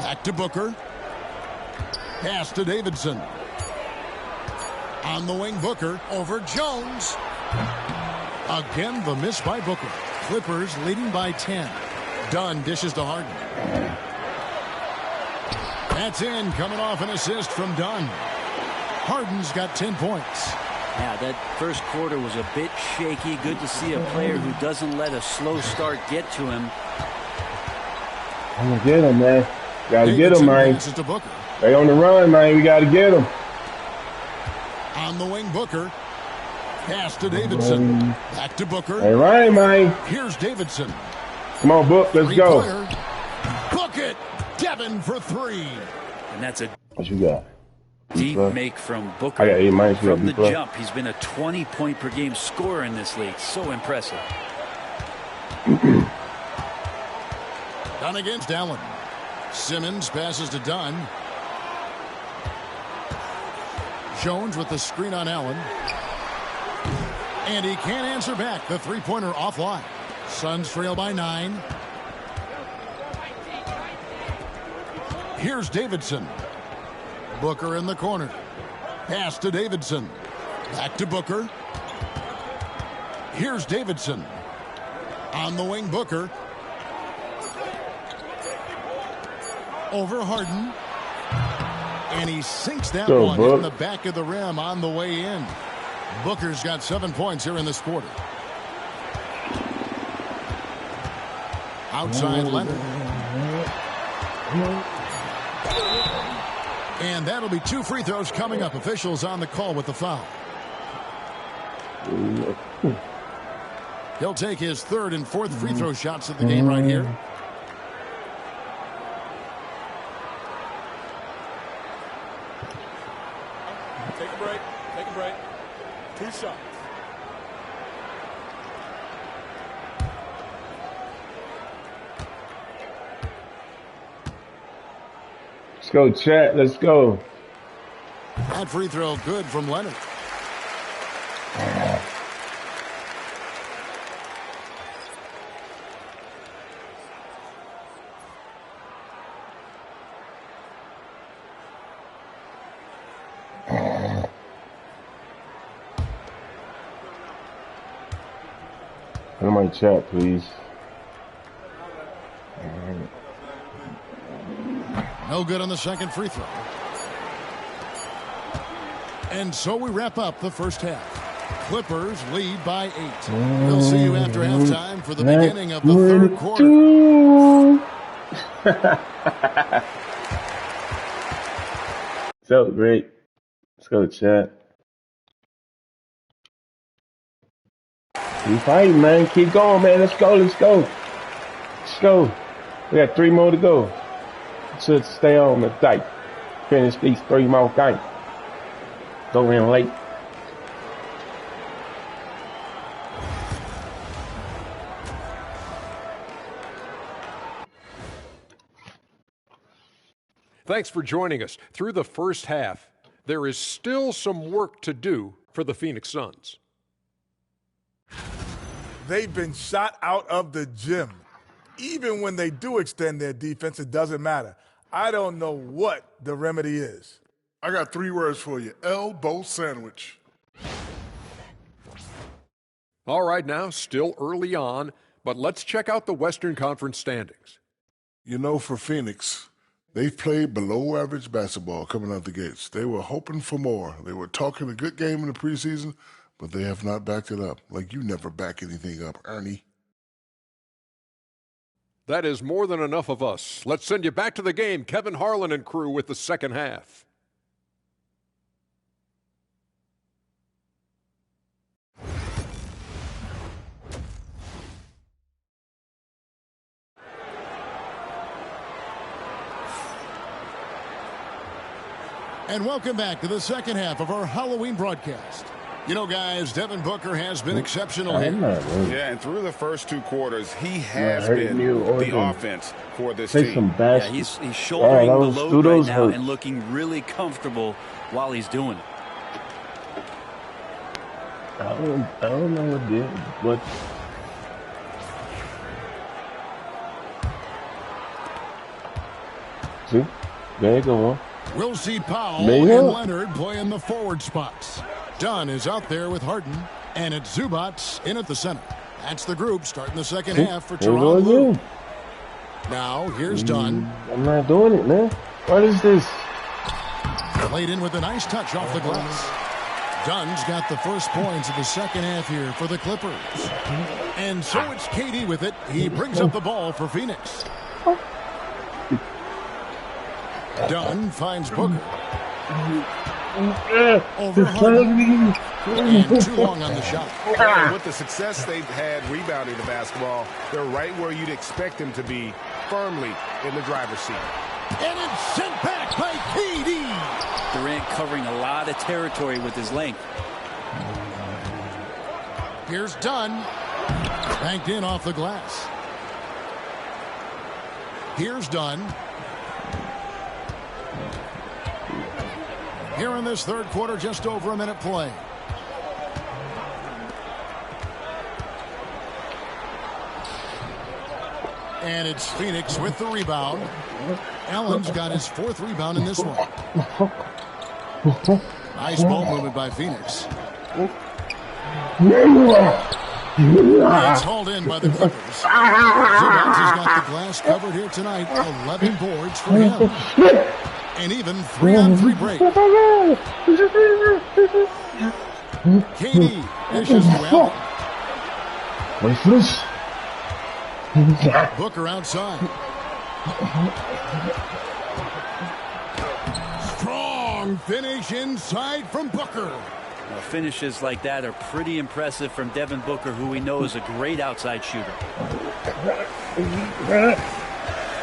Back to Booker. Pass to Davidson. On the wing, Booker over Jones. Again, the miss by Booker. Clippers leading by 10. Dunn dishes to Harden. That's in, coming off an assist from Dunn. Harden's got 10 points. Yeah, that first quarter was a bit shaky. Good to see a player who doesn't let a slow start get to him. I'm going to get him, man. Got to get him, man. To Booker. They on the run, man. We got to get him. On the wing, Booker. Pass to Davidson. Back to Booker. Hey, Ryan, man. Here's Davidson. Come on, Book. Let's go. Book it. Devin for 3. And that's a what you got? deep make from Booker. I got A- from the jump. He's been a 20-point-per-game scorer in this league. So impressive. Dunn against Allen. Simmons passes to Dunn. Jones with the screen on Allen. And he can't answer back. The three-pointer offline. Suns trail by 9. Here's Davidson. Booker in the corner. Pass to Davidson. Back to Booker. Here's Davidson. On the wing, Booker. Over Harden. And he sinks that one in the back of the rim on the way in. Booker's got 7 points here in this quarter. Outside Leonard. And that'll be 2 free throws coming up. Officials on the call with the foul. He'll take his 3rd and 4th free throw shots of the game right here. Take a break. Take a break. 2 shots. Let's go, chat. Let's go. That free throw good from Leonard. Put in my chat, please. No good on the second free throw. And so we wrap up the first half. Clippers lead by 8. We'll see you after halftime for the beginning of the third quarter. So great. Let's go, chat. Keep fighting, man. Keep going, man. Let's go. Let's go. Let's go. We got 3 more to go. Should stay on the dike. Finish these 3 more games. Go in late. Thanks for joining us. Through the first half, there is still some work to do for the Phoenix Suns. They've been shot out of the gym. Even when they do extend their defense, it doesn't matter. I don't know what the remedy is. I got 3 words for you. Elbow sandwich. All right, now, still early on, but let's check out the Western Conference standings. You know, for Phoenix, they've played below average basketball coming out the gates. They were hoping for more. They were talking a good game in the preseason, but they have not backed it up. Like you never back anything up, Ernie. That is more than enough of us. Let's send you back to the game, Kevin Harlan and crew, with the second half. And welcome back to the second half of our Halloween broadcast. You know, guys, Devin Booker has been exceptional here. Yeah, and through the first 2 quarters, he has been the offense for this team. Yeah, he's shouldering the load right now and looking really comfortable while he's doing it. I don't know what did, but see, there you go. We'll see Powell and Leonard play in the forward spots. Dunn is out there with Harden, and it's Zubats in at the center. That's the group starting the second half for Toronto. Now, here's Dunn. I'm not doing it, man. What is this? Played in with a nice touch off the glass. Dunn's got the first points of the second half here for the Clippers. And so it's KD with it. He brings up the ball for Phoenix. Dunn finds Booker. Over Harden. And too long on the shot. And with the success they've had rebounding the basketball, they're right where you'd expect them to be, firmly in the driver's seat. And it's sent back by KD. Durant covering a lot of territory with his length. Here's Dunn. Banked in off the glass. Here's Dunn. Here in this third quarter, just over a minute play. And it's Phoenix with the rebound. Allen's got his 4th rebound in this one. Nice ball movement by Phoenix. It's hauled in by the Clippers. Zubats has got the glass covered here tonight. 11 boards for him. And even 3-on-3 break. KD dishes to Allen. Wait for this. Booker outside. Strong finish inside from Booker. Well, finishes like that are pretty impressive from Devin Booker, who we know is a great outside shooter.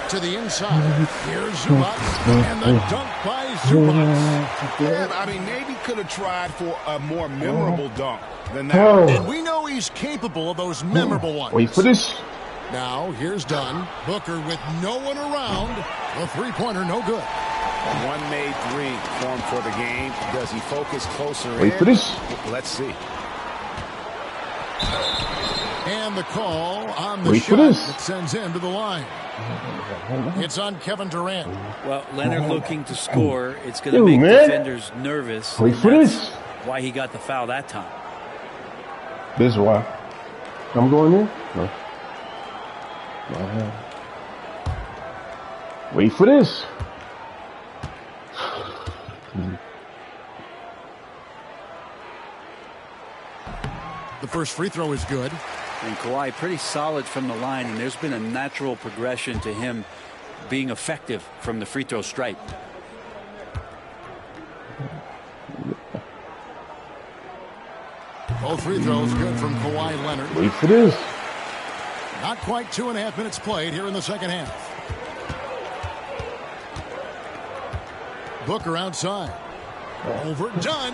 To the inside. Here's Zubats. And the dunk by Zubats. Yeah, I mean, maybe could have tried for a more memorable dunk than that. And we know he's capable of those memorable ones. Wait for this. Now, here's Dunn. Booker with no one around. The three-pointer no good. One made 3 formed for the game. Does he focus closer in? Wait for this. Let's see. And the call on the shot that sends him to the line. It's on Kevin Durant. Well, Leonard looking to score. It's going to make defenders nervous. Wait for this. Why he got the foul that time. This is why. I'm going in? No. Wait for this. The first free throw is good. And Kawhi pretty solid from the line, and there's been a natural progression to him being effective from the free throw stripe. Both free throws good from Kawhi Leonard. Wait for this. Not quite 2.5 minutes played here in the second half. Booker outside. Overdone.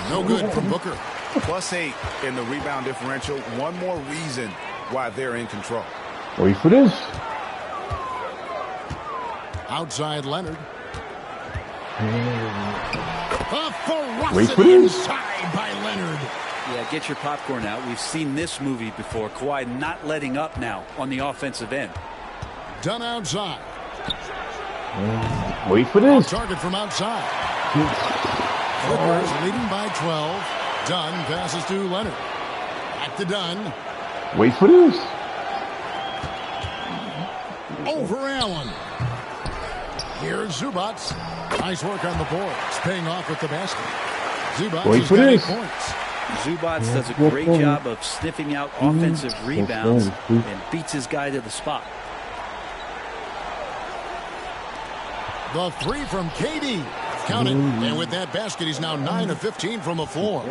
No good from Booker. +8 in the rebound differential. One more reason why they're in control. Wait for this. Outside Leonard. A Wait for ferocity this. inside by Leonard. Yeah, get your popcorn out. We've seen this movie before. Kawhi not letting up now on the offensive end. Dunn outside. Wait for this. Target from outside. Clippers leading by 12. Dunn passes to Leonard. Back to Dunn. Wait for this. Over Allen. Here's Zubats. Nice work on the boards. Paying off with the basket. Zubats Wait has for got 8 this. points. Zubats does a great job of sniffing out offensive rebounds and beats his guy to the spot. The three from KD. Count it. And with that basket, he's now 9 of 15 from the floor.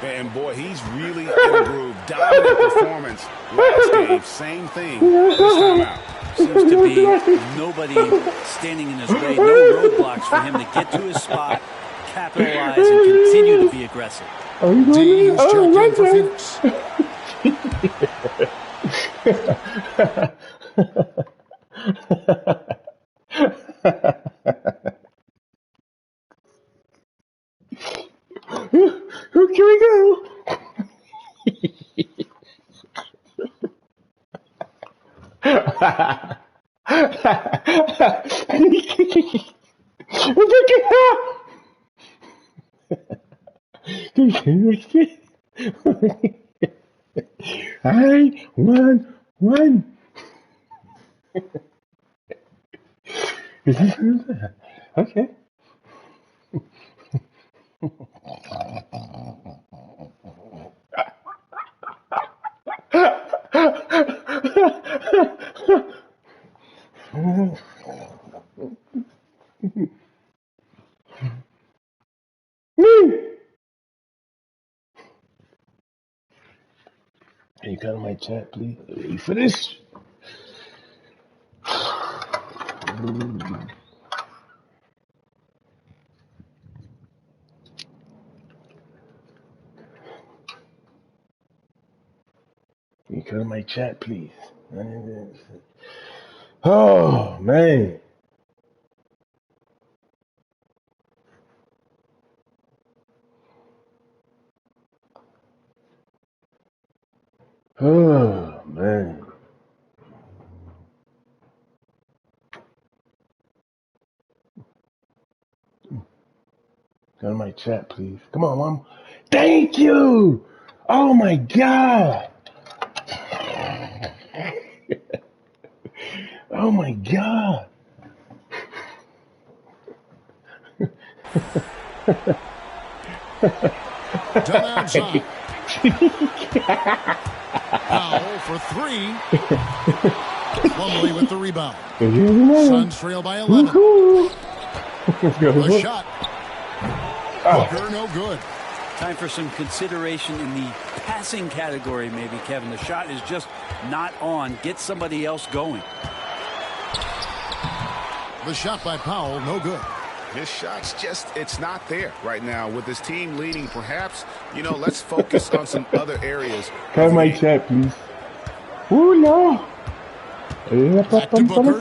And boy, he's really in a groove. Dominant performance last game. Same thing this time out. Seems to be nobody standing in his way. No roadblocks for him to get to his spot, capitalize, and continue to be aggressive. D's checked in for Phoenix. Who can we go? I won. Okay. Can you cut on my chat, please? Wait for this. Can you cut on my chat, please? Oh, man. Oh, man. Go to my chat, please. Come on, Mom. Thank you. Oh, my God. Oh, my God. Done outside. Powell for 3. Plumlee with the rebound. Suns trail by 11. The shot. Booker, no good. Time for some consideration in the passing category, maybe, Kevin. The shot is just not on. Get somebody else going. The shot by Powell, no good. His shot's just, it's not there right now. With his team leading, perhaps, let's focus on some other areas. Cut my chat, please. Ooh, no. Back to Booker.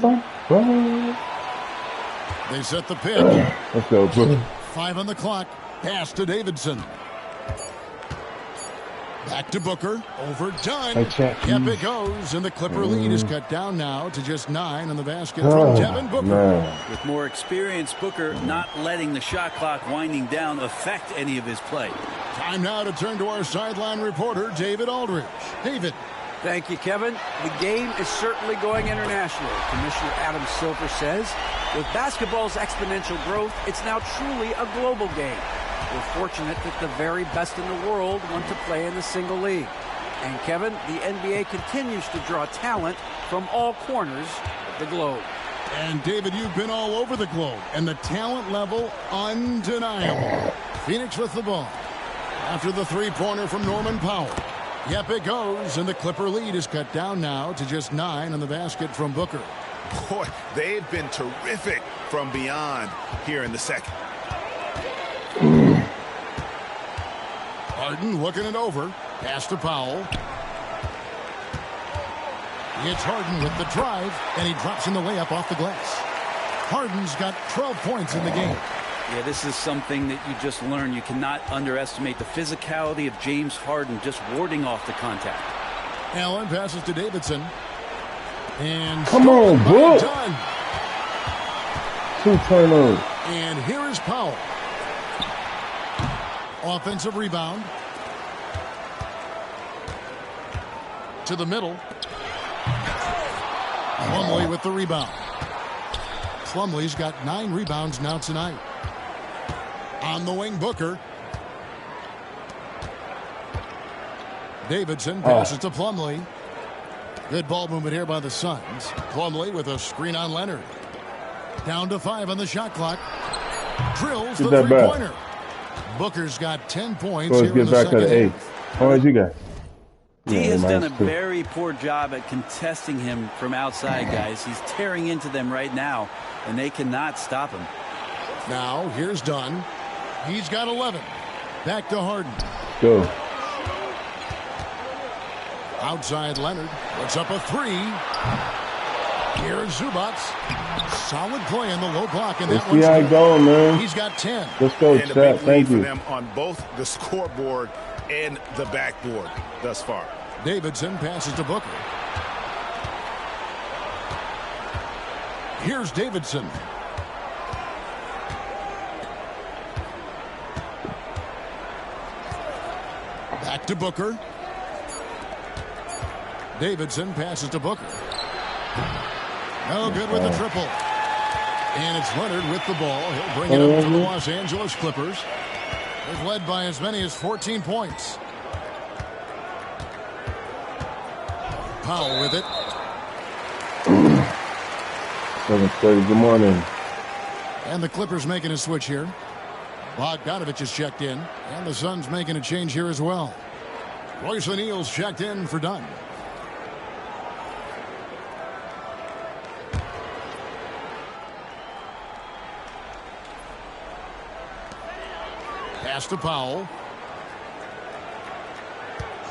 They set the pick. Let's go, Booker. 5 on the clock. Pass to Davidson. Back to Booker. Overdone. Yep, it goes. And the Clipper lead is cut down now to just 9 on the basket from Devin Booker. Man. With more experience, Booker not letting the shot clock winding down affect any of his play. Time now to turn to our sideline reporter, David Aldridge. David. Thank you, Kevin. The game is certainly going international. Commissioner Adam Silver says, with basketball's exponential growth, it's now truly a global game. We're fortunate that the very best in the world want to play in the single league. And Kevin, the NBA continues to draw talent from all corners of the globe. And David, you've been all over the globe, and the talent level undeniable. Phoenix with the ball. After the three-pointer from Norman Powell. Yep, it goes, and the Clipper lead is cut down now to just 9 on the basket from Booker. Boy, they've been terrific from beyond here in the second. Harden looking it over. Pass to Powell. It's Harden with the drive, and he drops in the layup off the glass. Harden's got 12 points in the game. Yeah, this is something that you just learn. You cannot underestimate the physicality of James Harden just warding off the contact. Allen passes to Davidson. And come on, Book. 2 turnovers. And here is Powell. Offensive rebound. To the middle. Plumlee with the rebound. Plumlee's got 9 rebounds now tonight. On the wing, Booker. Davidson passes to Plumlee. Good ball movement here by the Suns. Plumlee with a screen on Leonard. Down to 5 on the shot clock. Drills the three-pointer. Booker's got 10 points here in the second half. How much you got? D has done a very poor job at contesting him from outside, guys. He's tearing into them right now, and they cannot stop him. Now, here's Dunn. He's got 11. Back to Harden. Go. Outside Leonard. Puts up a 3. Here's Zubac. Solid play in the low block. And let's see how it goes, man. He's got 10. Let's go, Chet. Thank you. For them on both the scoreboard and the backboard thus far. Davidson passes to Booker. Here's Davidson. Back to Booker. Davidson passes to Booker. No good with the triple. And it's Leonard with the ball. He'll bring it up for the Los Angeles Clippers. They've led by as many as 14 points. Powell with it. 7:30. Good morning. And the Clippers making a switch here. Bogdanovich is checked in. And the Suns making a change here as well. Royce O'Neal's checked in for Dunn. Pass to Powell.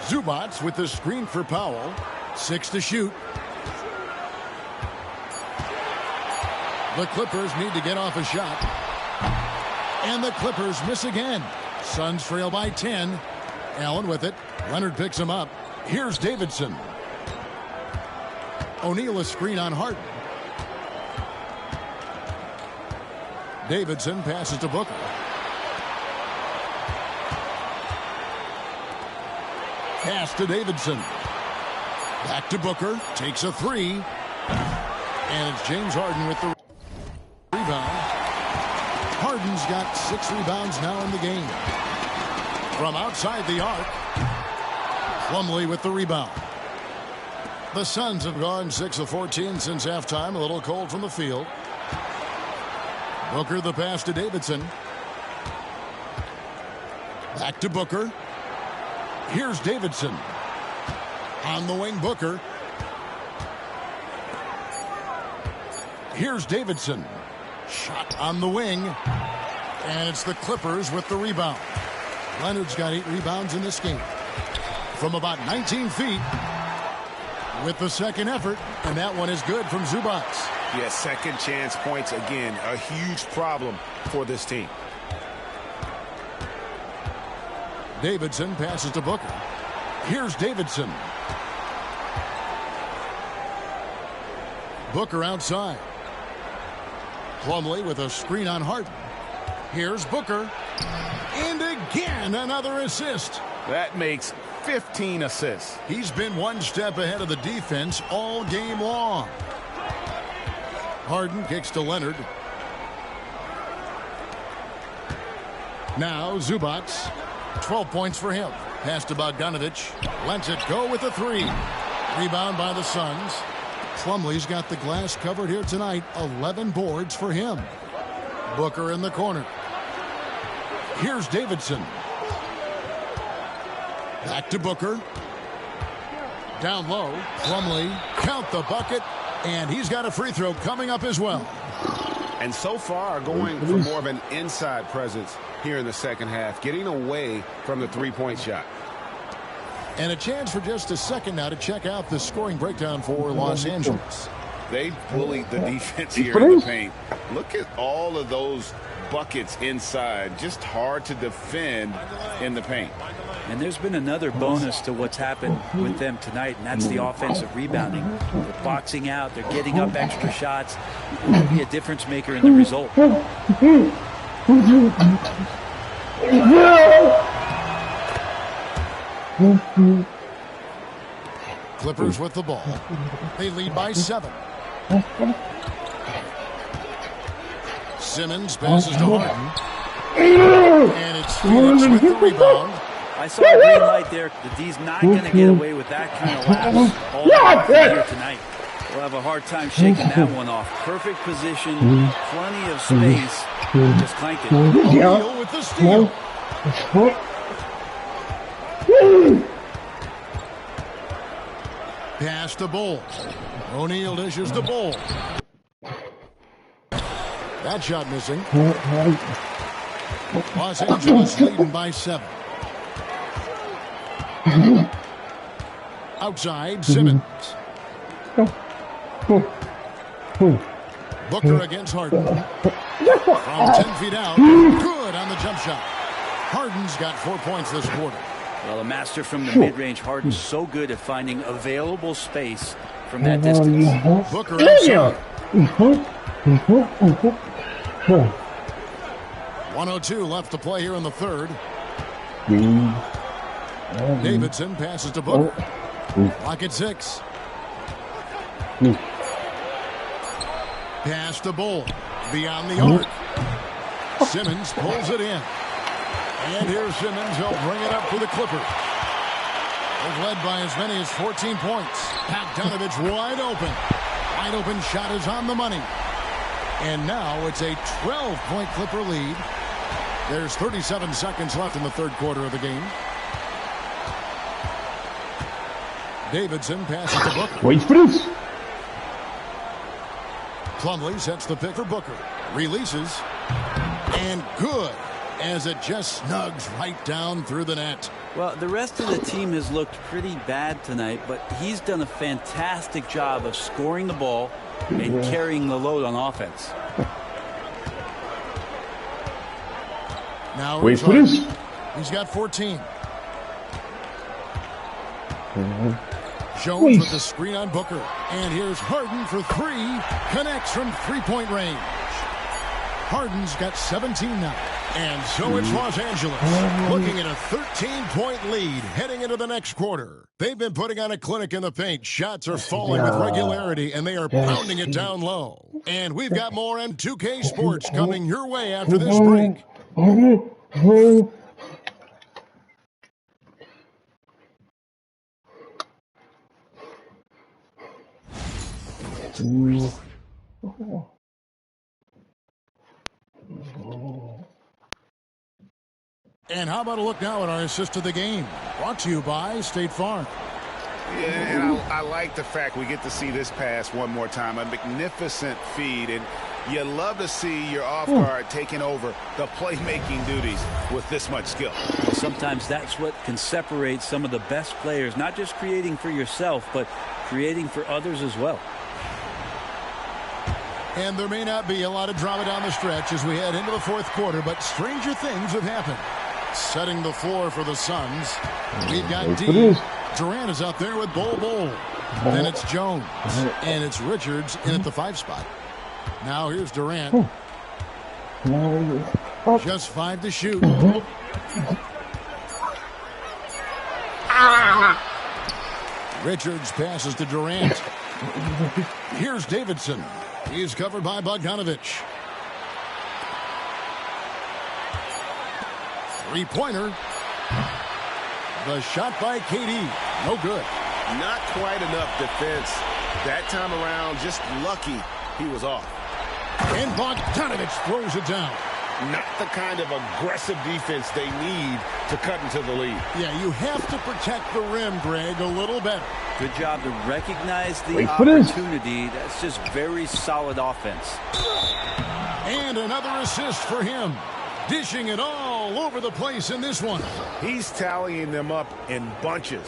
Zubac with the screen for Powell. 6 to shoot. The Clippers need to get off a shot. And the Clippers miss again. Suns trail by 10. Allen with it. Leonard picks him up. Here's Davidson. O'Neal a screen on Harden. Davidson passes to Booker. Pass to Davidson. Back to Booker. Takes a 3. And it's James Harden with the rebound. Harden's got 6 rebounds now in the game. From outside the arc. Plumlee with the rebound. The Suns have gone 6 of 14 since halftime. A little cold from the field. Booker the pass to Davidson. Back to Booker. Here's Davidson. On the wing, Booker. Here's Davidson. Shot on the wing. And it's the Clippers with the rebound. Leonard's got 8 rebounds in this game. From about 19 feet. With the second effort. And that one is good from Zubac. Yeah, second chance points again. A huge problem for this team. Davidson passes to Booker. Here's Davidson. Booker outside. Plumlee with a screen on Harden. Here's Booker. And again, another assist. That makes 15 assists. He's been one step ahead of the defense all game long. Harden kicks to Leonard. Now Zubac. 12 points for him. Pass to Bogdanovich. Lets it go with a 3. Rebound by the Suns. Plumlee's got the glass covered here tonight. 11 boards for him. Booker in the corner. Here's Davidson. Back to Booker. Down low. Plumlee. Count the bucket. And he's got a free throw coming up as well. And so far going for more of an inside presence here in the second half. Getting away from the three-point shot. And a chance for just a second now to check out the scoring breakdown for Los Angeles. They bullied the defense here in the paint. Look at all of those buckets inside. Just hard to defend in the paint. And there's been another bonus to what's happened with them tonight, and that's the offensive rebounding. They're boxing out. They're getting up extra shots. It will be a difference maker in the result. Clippers with the ball. They lead by 7. Simmons passes to Harden. And it's Phoenix with the rebound. I saw a green light there. The D's not going to get away with that kind of lapse all here tonight. We'll have a hard time shaking that one off. Perfect position, plenty of space. Just clanked it. O'Neal with the steal. Pass to Bull. O'Neal dishes to Bull. That shot missing. Los Angeles leading by 7. Outside, Simmons. Booker against Harden. From 10 feet out. Good on the jump shot. Harden's got 4 points this quarter. Well, a master from the mid-range. Harden's so good at finding available space from that distance. Booker outside. 1:02 left to play here in the third. Davidson passes to Booker. Lock at 6. Pass to Bull. Beyond the arc. Simmons pulls it in. And here's Simmons. He'll bring it up for the Clippers. They've led by as many as 14 points. Bogdanovich wide open. Wide open shot is on the money. And now it's a 12-point Clipper lead. There's 37 seconds left in the third quarter of the game. Davidson passes to Booker. Wait for this. Plumlee sets the pick for Booker. Releases. And good, as it just snugs right down through the net. Well, the rest of the team has looked pretty bad tonight, but he's done a fantastic job of scoring the ball and carrying the load on offense. Now wait for this. He's got 14. Jones with the screen on Booker. And here's Harden for 3. Connects from three-point range. Harden's got 17 now. And so it's Los Angeles looking at a 13-point lead heading into the next quarter. They've been putting on a clinic in the paint. Shots are falling with regularity, and they are pounding it down low. And we've got more M2K Sports coming your way after this break. And how about a look now at our assist of the game? Brought to you by State Farm. Yeah, and I like the fact we get to see this pass one more time. A magnificent feed, and you love to see your off guard taking over the playmaking duties with this much skill. Well, sometimes that's what can separate some of the best players, not just creating for yourself, but creating for others as well. And there may not be a lot of drama down the stretch as we head into the fourth quarter, but stranger things have happened. Setting the floor for the Suns. We've got D. Durant is out there with Bol. Then it's Jones. And it's Richards in at the 5 spot. Now here's Durant. Just 5 to shoot. Richards passes to Durant. Here's Davidson. He's covered by Bogdanovich. Three-pointer. The shot by KD. No good. Not quite enough defense. That time around, just lucky he was off. And Bogdanovich throws it down. Not the kind of aggressive defense they need to cut into the lead. Yeah, you have to protect the rim, Greg, a little better. Good job to recognize the opportunity. That's just very solid offense. And another assist for him. Dishing it all over the place in this one. He's tallying them up in bunches.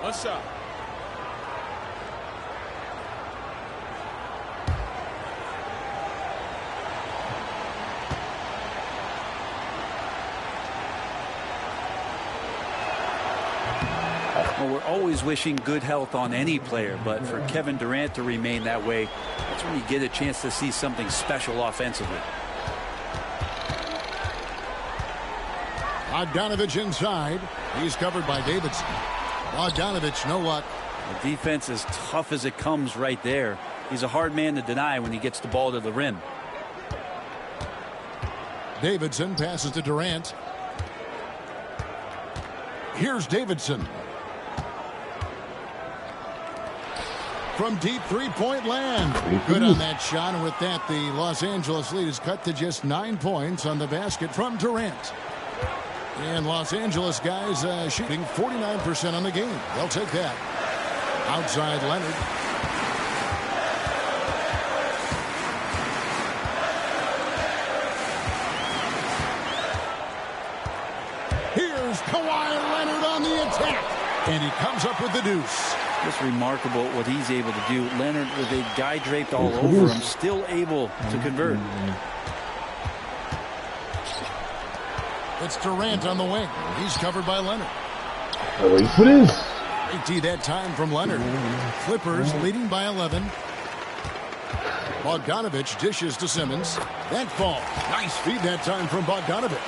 Asa. Well, we're always wishing good health on any player, but for Kevin Durant to remain that way, that's when you get a chance to see something special offensively. Bogdanovich inside. He's covered by Davidson. Bogdanovich, no luck. The defense is tough as it comes right there. He's a hard man to deny when he gets the ball to the rim. Davidson passes to Durant. Here's Davidson. From deep three-point land. Good on that shot, and with that, the Los Angeles lead is cut to just 9 points on the basket from Durant. And Los Angeles guys shooting 49% on the game. They'll take that. Outside Leonard. Here's Kawhi Leonard on the attack. And he comes up with the deuce. Just remarkable what he's able to do. Leonard, with a guy draped all over him, still able to convert. It's Durant on the wing. He's covered by Leonard. Wait for this. Great D that time from Leonard. Clippers leading by 11. Bogdanovich dishes to Simmons. That ball. Nice feed that time from Bogdanovich.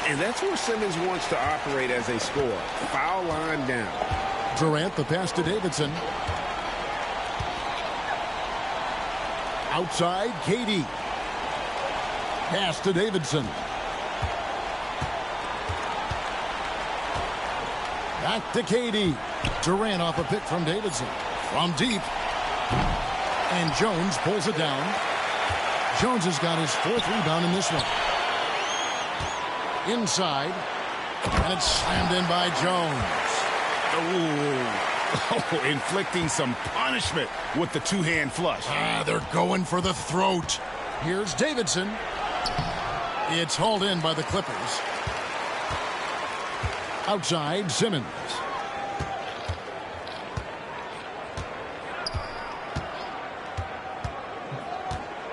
And that's where Simmons wants to operate as a scorer. Foul line down. Durant, the pass to Davidson. Outside, KD. Pass to Davidson. Back to KD. Durant off a pick from Davidson. From deep. And Jones pulls it down. Jones has got his 4th rebound in this one. Inside. And it's slammed in by Jones. Oh, inflicting some punishment with the two-hand flush. They're going for the throat. Here's Davidson. It's hauled in by the Clippers. Outside, Simmons.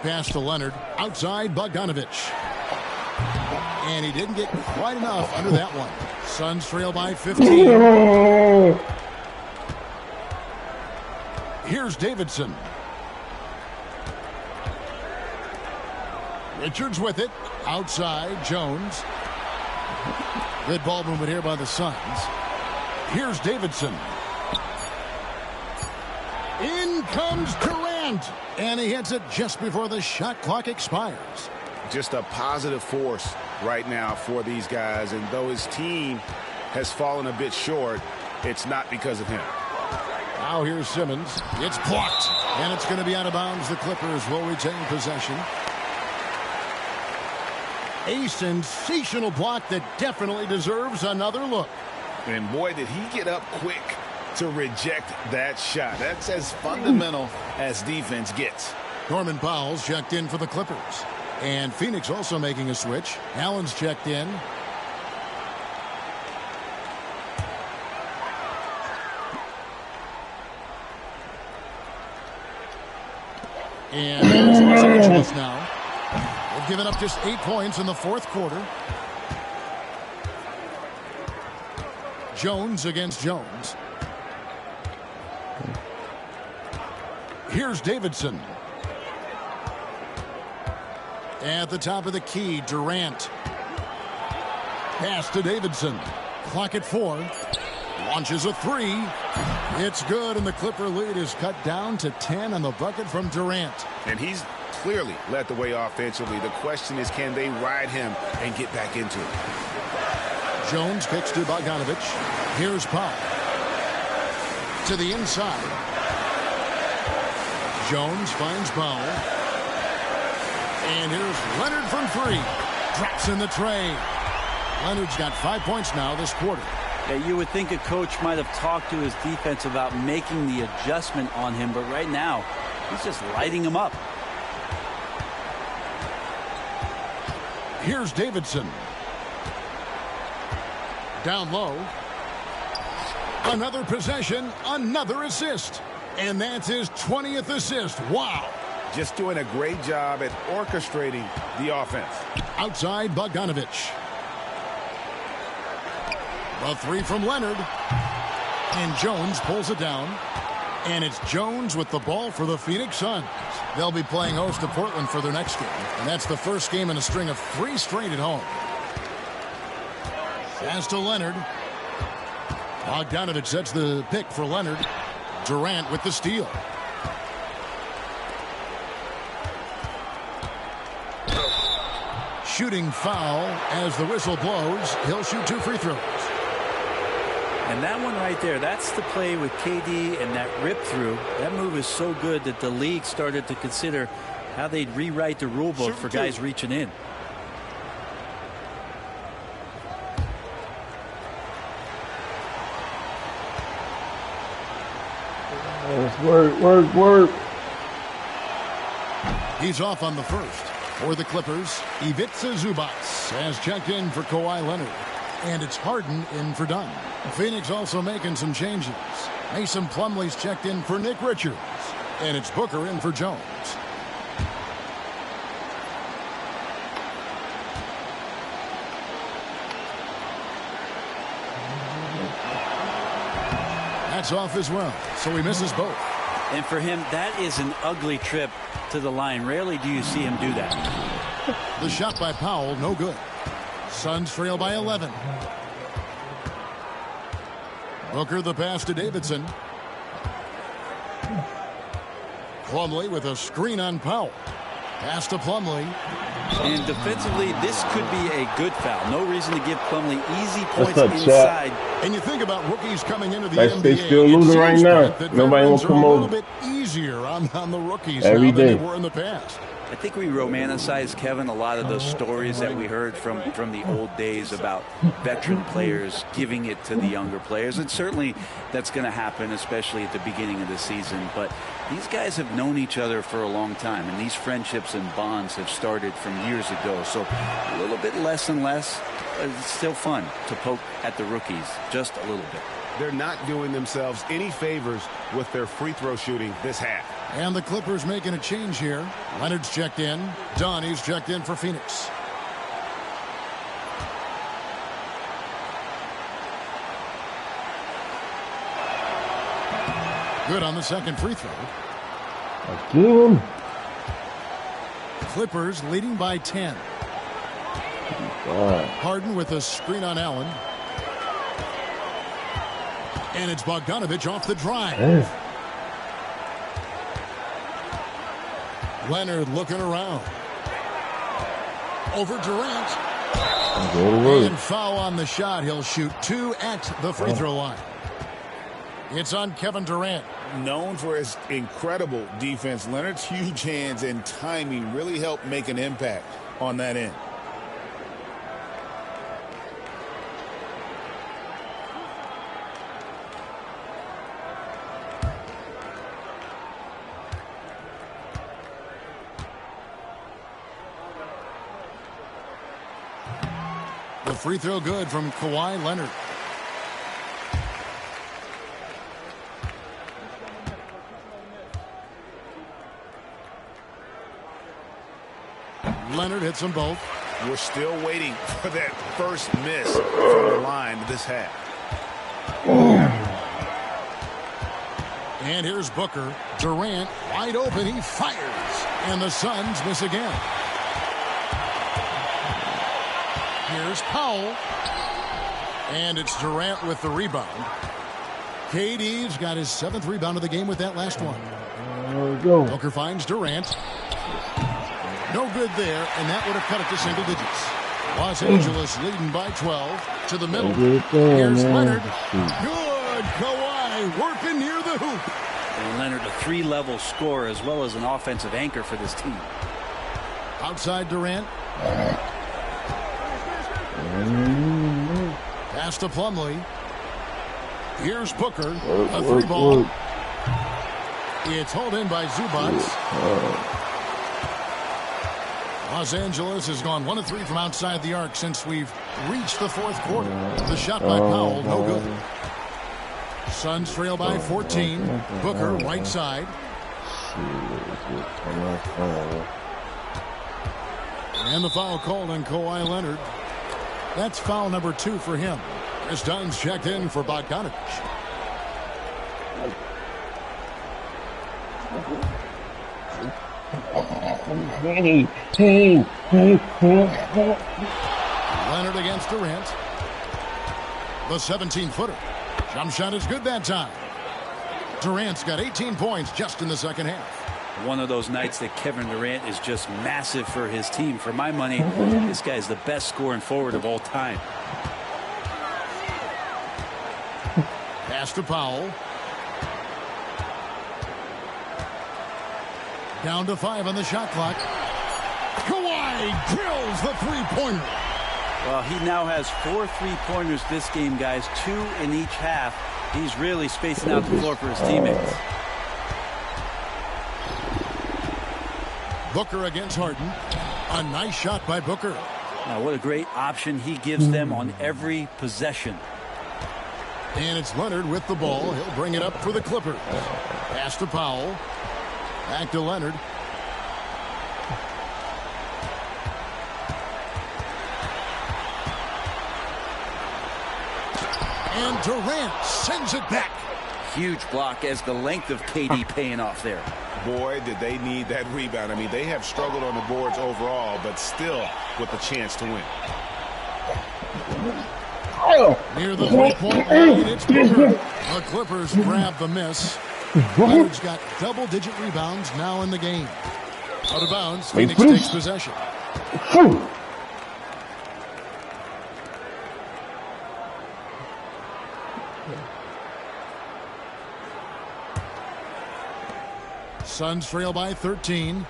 Pass to Leonard. Outside, Bogdanovich. And he didn't get quite enough under that one. Suns trail by 15. Here's Davidson. Richards with it. Outside, Jones. Good ball movement here by the Suns. Here's Davidson. In comes Durant. And he hits it just before the shot clock expires. Just a positive force right now for these guys. And though his team has fallen a bit short, it's not because of him. Now here's Simmons. It's blocked. And it's going to be out of bounds. The Clippers will retain possession. A sensational block that definitely deserves another look. And boy, did he get up quick to reject that shot. That's as fundamental as defense gets. Norman Powell's checked in for the Clippers. And Phoenix also making a switch. Allen's checked in. And there's Los Angeles now. They've given up just 8 points in the 4th quarter. Jones against Jones. Here's Davidson. At the top of the key, Durant. Pass to Davidson. Clock at 4. Launches a 3. It's good, and the Clipper lead is cut down to 10 on the bucket from Durant. And he's clearly led the way offensively. The question is, can they ride him and get back into it? Jones kicks to Bogdanovich. Here's Powell. To the inside. Jones finds Powell. And here's Leonard from 3. Drops in the tray. Leonard's got 5 points now this quarter. Yeah, you would think a coach might have talked to his defense about making the adjustment on him, but right now, he's just lighting him up. Here's Davidson. Down low. Another possession, another assist. And that's his 20th assist. Wow. Just doing a great job at orchestrating the offense. Outside Bogdanovich. The three from Leonard. And Jones pulls it down. And it's Jones with the ball for the Phoenix Suns. They'll be playing host to Portland for their next game. And that's the first game in a string of 3 straight at home. Pass to Leonard. Bogdanovich sets the pick for Leonard. Durant with the steal. Shooting foul as the whistle blows. He'll shoot 2 free throws. And that one right there, that's the play with KD and that rip through. That move is so good that the league started to consider how they'd rewrite the rule book for guys reaching in. Work. He's off on the first. For the Clippers, Ivica Zubac has checked in for Kawhi Leonard. And it's Harden in for Dunn. Phoenix also making some changes. Mason Plumlee's checked in for Nick Richards. And it's Booker in for Jones. That's off as well, so he misses both. And for him, that is an ugly trip to the line. Rarely do you see him do that. The shot by Powell, no good. Suns trail by 11. Booker the pass to Davidson. Plumlee with a screen on Powell. Pass to Plumlee. And defensively, this could be a good foul. No reason to give Plumlee easy points inside. And you think about rookies coming into the NBA. They still losing right now. Nobody will come over. A little bit easier on the rookies every now day than they were in the past. I think we romanticize, Kevin, a lot of those stories that we heard from the old days about veteran players giving it to the younger players. And certainly that's going to happen, especially at the beginning of the season. But these guys have known each other for a long time, and these friendships and bonds have started from years ago. So a little bit less and less. It's still fun to poke at the rookies, just a little bit. They're not doing themselves any favors with their free throw shooting this half. And the Clippers making a change here. Leonard's checked in. Donnie's checked in for Phoenix. Good on the second free throw. Again. Clippers leading by 10. Harden with a screen on Allen. And it's Bogdanovich off the drive. Leonard looking around. Over Durant. And foul on the shot. He'll shoot 2 at the free throw line. It's on Kevin Durant. Known for his incredible defense, Leonard's huge hands and timing really helped make an impact on that end. The free throw good from Kawhi Leonard. Leonard hits them both. We're still waiting for that first miss from the line this half. And here's Booker. Durant wide open. He fires. And the Suns miss again. Here's Powell. And it's Durant with the rebound. KD's got his 7th rebound of the game with that last one. There we go. Booker finds Durant. No good there, and that would have cut it to single digits. Los Angeles leading by 12 to the middle. Here's Leonard. Good. Kawhi working near the hoop. And Leonard, a 3-level scorer as well as an offensive anchor for this team. Outside Durant. Pass to Plumlee. Here's Booker. A 3-ball. It's hauled in by Zubac. Los Angeles has gone 1 of 3 from outside the arc since we've reached the 4th quarter. The shot by Powell, no good. Suns trail by 14. Booker, right side. And the foul called on Kawhi Leonard. That's foul number 2 for him. Chris Dunn's checked in for Bogdanovic. Leonard against Durant. The 17-footer. Jump shot is good that time. Durant's got 18 points just in the second half. One of those nights that Kevin Durant is just massive for his team. For my money, this guy's the best scoring forward of all time. Pass to Powell. Down to 5 on the shot clock. Kawhi drills the three-pointer. Well, he now has 4 3-pointers this game, guys. 2 in each half. He's really spacing out the floor for his teammates. Booker against Harden. A nice shot by Booker. Now, what a great option he gives them on every possession. And it's Leonard with the ball. He'll bring it up for the Clippers. Pass to Powell. Back to Leonard. And Durant sends it back. Huge block as the length of KD paying off there. Boy, did they need that rebound. I mean, they have struggled on the boards overall, but still with a chance to win. Near the three-point line, it's Booker. The Clippers grab the miss. Leonard's got double-digit rebounds now in the game. Out of bounds, Phoenix takes possession. Suns trail by 13.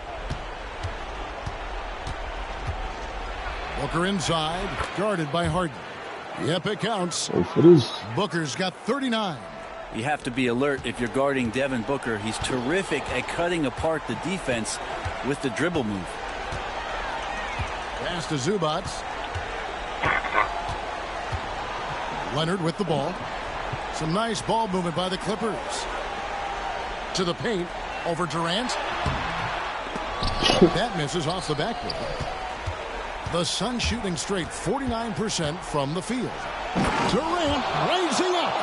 Booker inside, guarded by Harden. Yep, it counts. Booker's got 39. You have to be alert if you're guarding Devin Booker. He's terrific at cutting apart the defense with the dribble move. Pass to Zubac. Leonard with the ball. Some nice ball movement by the Clippers. To the paint. Over Durant. That misses off the backboard. The Suns shooting straight 49% from the field. Durant raising up.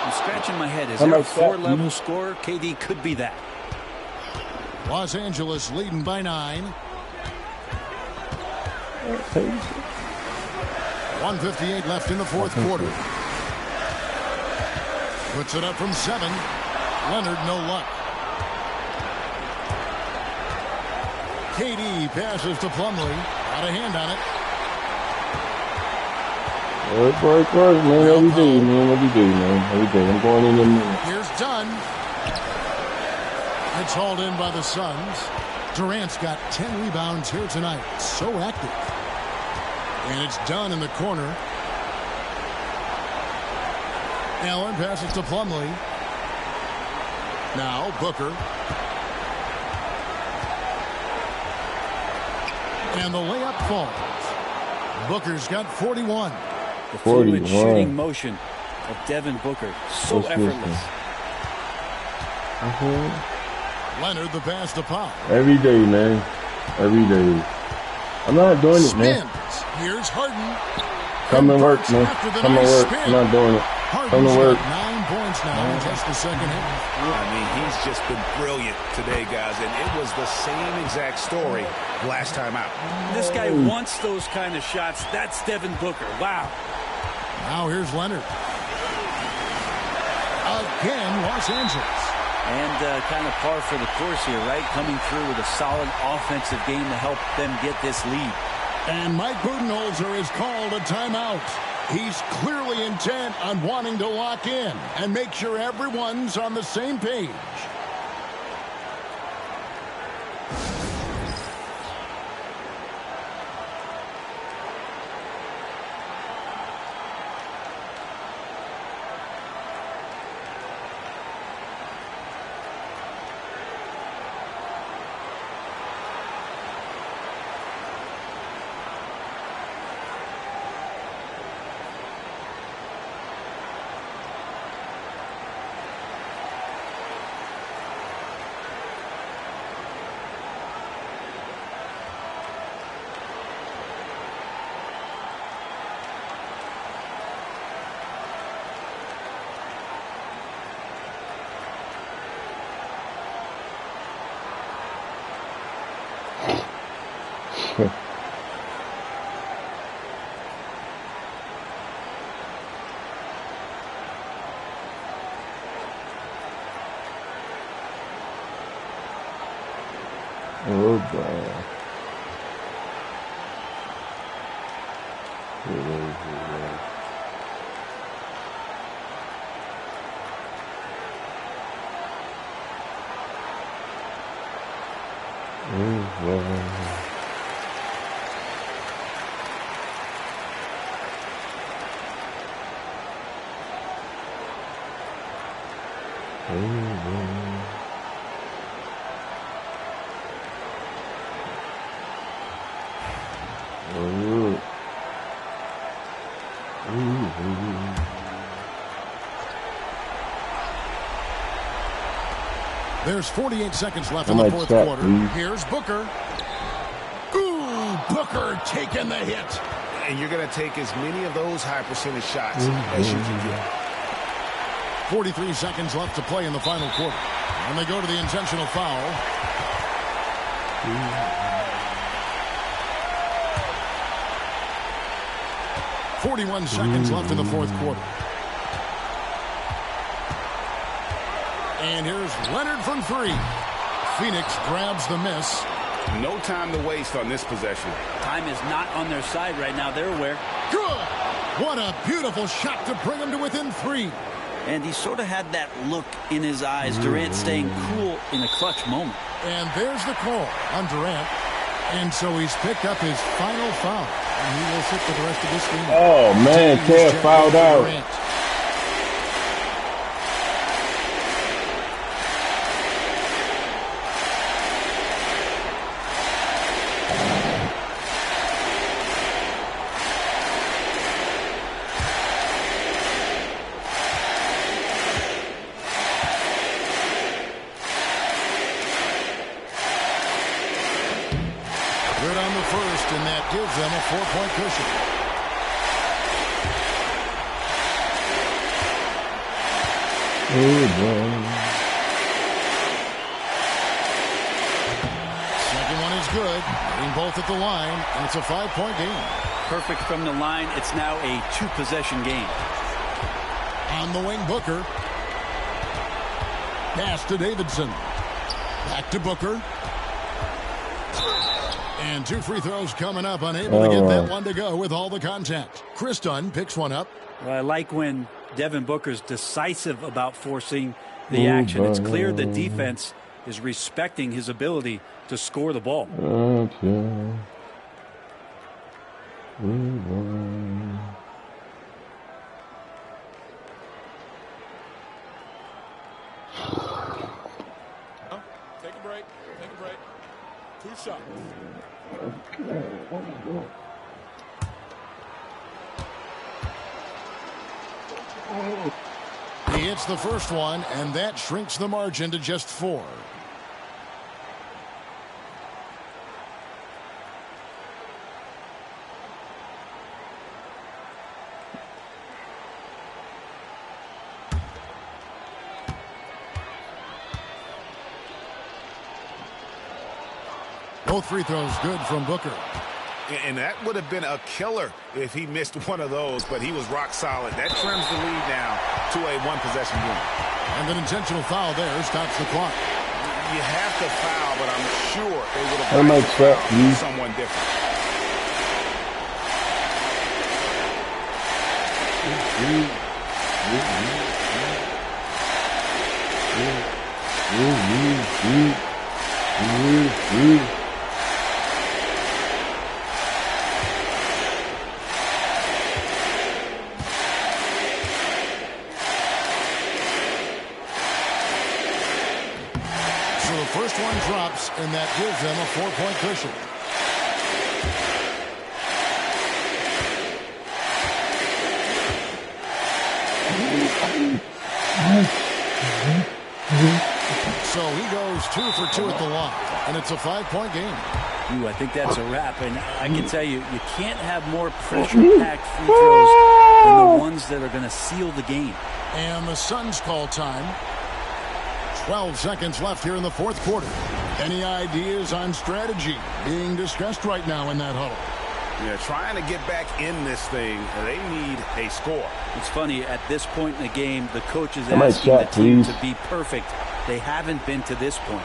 I'm scratching my head. Is there a 4-level scorer? KD could be that. Los Angeles leading by 9. 1:58 left in the fourth quarter. Puts it up from 7. Leonard, no luck. KD passes to Plumlee. Got a hand on it. Work, man. Every day, man. Every day, man. Every day. I'm going in a minute. Here's Dunn. It's hauled in by the Suns. Durant's got 10 rebounds here tonight. So active. And it's Dunn in the corner. Allen passes to Plumlee. Now Booker. And the layup falls. Booker's got 41. The fluid shooting motion of Devin Booker. So effortless. Leonard the pass to Powell. Every day, man. Every day. I'm not doing it, man. Here's Harden. Come to work, man. Come to work. I'm not doing it. Come to work. 9 points now in just the second half. I mean, he's just been brilliant today, guys, and it was the same exact story last time out. This guy wants those kind of shots. That's Devin Booker. Wow. Now here's Leonard. Again, Los Angeles. And kind of par for the course here, right? Coming through with a solid offensive game to help them get this lead. And Mike Budenholzer has called a timeout. He's clearly intent on wanting to lock in and make sure everyone's on the same page. Oh, boy. Here it is. There's 48 seconds left in the fourth quarter. Here's Booker. Ooh, Booker taking the hit. And you're going to take as many of those high percentage shots as you can get. 43 seconds left to play in the final quarter. And they go to the intentional foul. .41 seconds left in the fourth quarter. And here's Leonard from three. Phoenix grabs the miss. No time to waste on this possession. Time is not on their side right now. They're aware. Good. What a beautiful shot to bring them to within three. And he sort of had that look in his eyes. Durant staying cool in a clutch moment. And there's the call on Durant. And so he's picked up his final foul. And he will sit for the rest of this game. Oh, man. Ted fouled out. Durant. Good on the first, and that gives them a 4-point cushion. Second one is good. Getting both at the line, and it's a 5-point game. Perfect from the line. It's now a 2-possession game. On the wing, Booker. Pass to Davidson. Back to Booker. And 2 free throws coming up, unable to get that one to go with all the contact. Chris Dunn picks one up. Well, I like when Devin Booker's decisive about forcing the action. It's clear the defense is respecting his ability to score the ball. Take a break. Take a break. 2 shots. He hits the first one, and that shrinks the margin to just 4. Both free throws good from Booker. And that would have been a killer if he missed one of those, but he was rock solid. That trims the lead now to a 1-possession game. And an intentional foul there stops the clock. You have to foul, but I'm sure they would have fouled someone different. First one drops, and that gives them a 4-point cushion. So he goes 2 for 2 at the line, and it's a 5-point game. Ooh, I think that's a wrap, and I can tell you, you can't have more pressure-packed free throws than the ones that are going to seal the game. And the Suns call time. 12 seconds left here in the fourth quarter. Any ideas on strategy being discussed right now in that huddle? Yeah, trying to get back in this thing. They need a score. It's funny, at this point in the game, the coach is asking the team to be perfect. They haven't been to this point.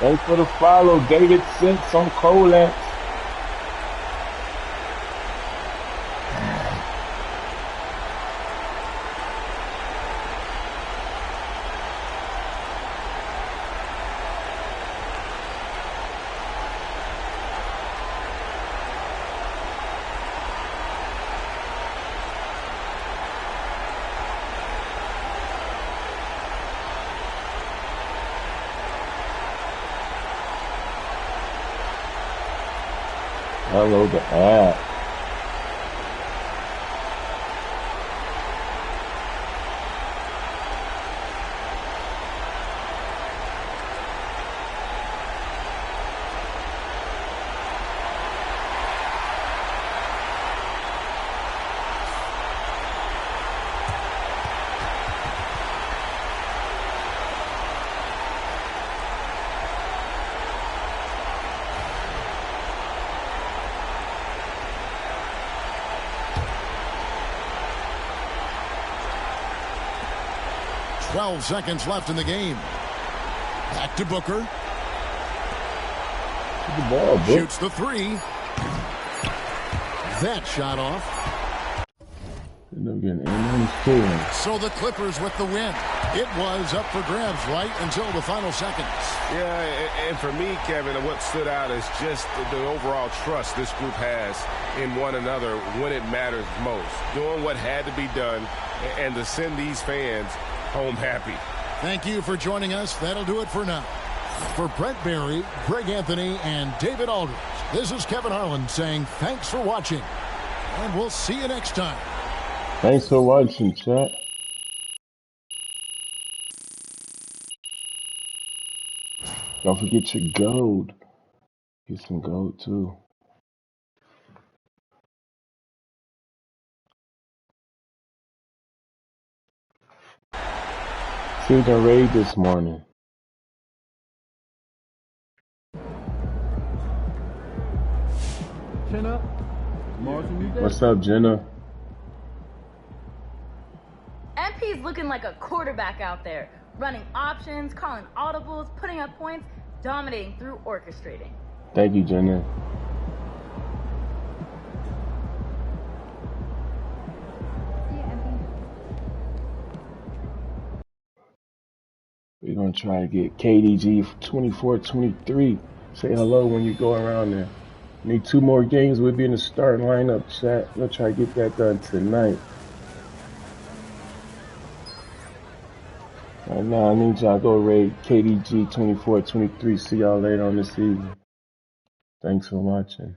Thanks for the follow, Davidson on Colette. Hello, the app. Seconds left in the game. Back to Booker. The ball, shoots the three. That shot off. So the Clippers with the win. It was up for grabs right until the final seconds. Yeah, and for me, Kevin, what stood out is just the overall trust this group has in one another when it matters most. Doing what had to be done and to send these fans home happy. Thank you for joining us. That'll do it for now. For Brent Barry, Greg Anthony, and David Aldridge, this is Kevin Harlan saying thanks for watching, and we'll see you next time. Thanks for watching, chat. Don't forget your gold. Get some gold, too. Season raid this morning. Jenna. What's up, Jenna? MP's looking like a quarterback out there, running options, calling audibles, putting up points, dominating through orchestrating. Thank you, Jenna. We're going to try to get KDG 24-23. Say hello when you go around there. Need 2 more games. We'll be in the starting lineup, chat. We'll try to get that done tonight. Right now, I need y'all to go raid KDG 24-23. See y'all later on this evening. Thanks for watching.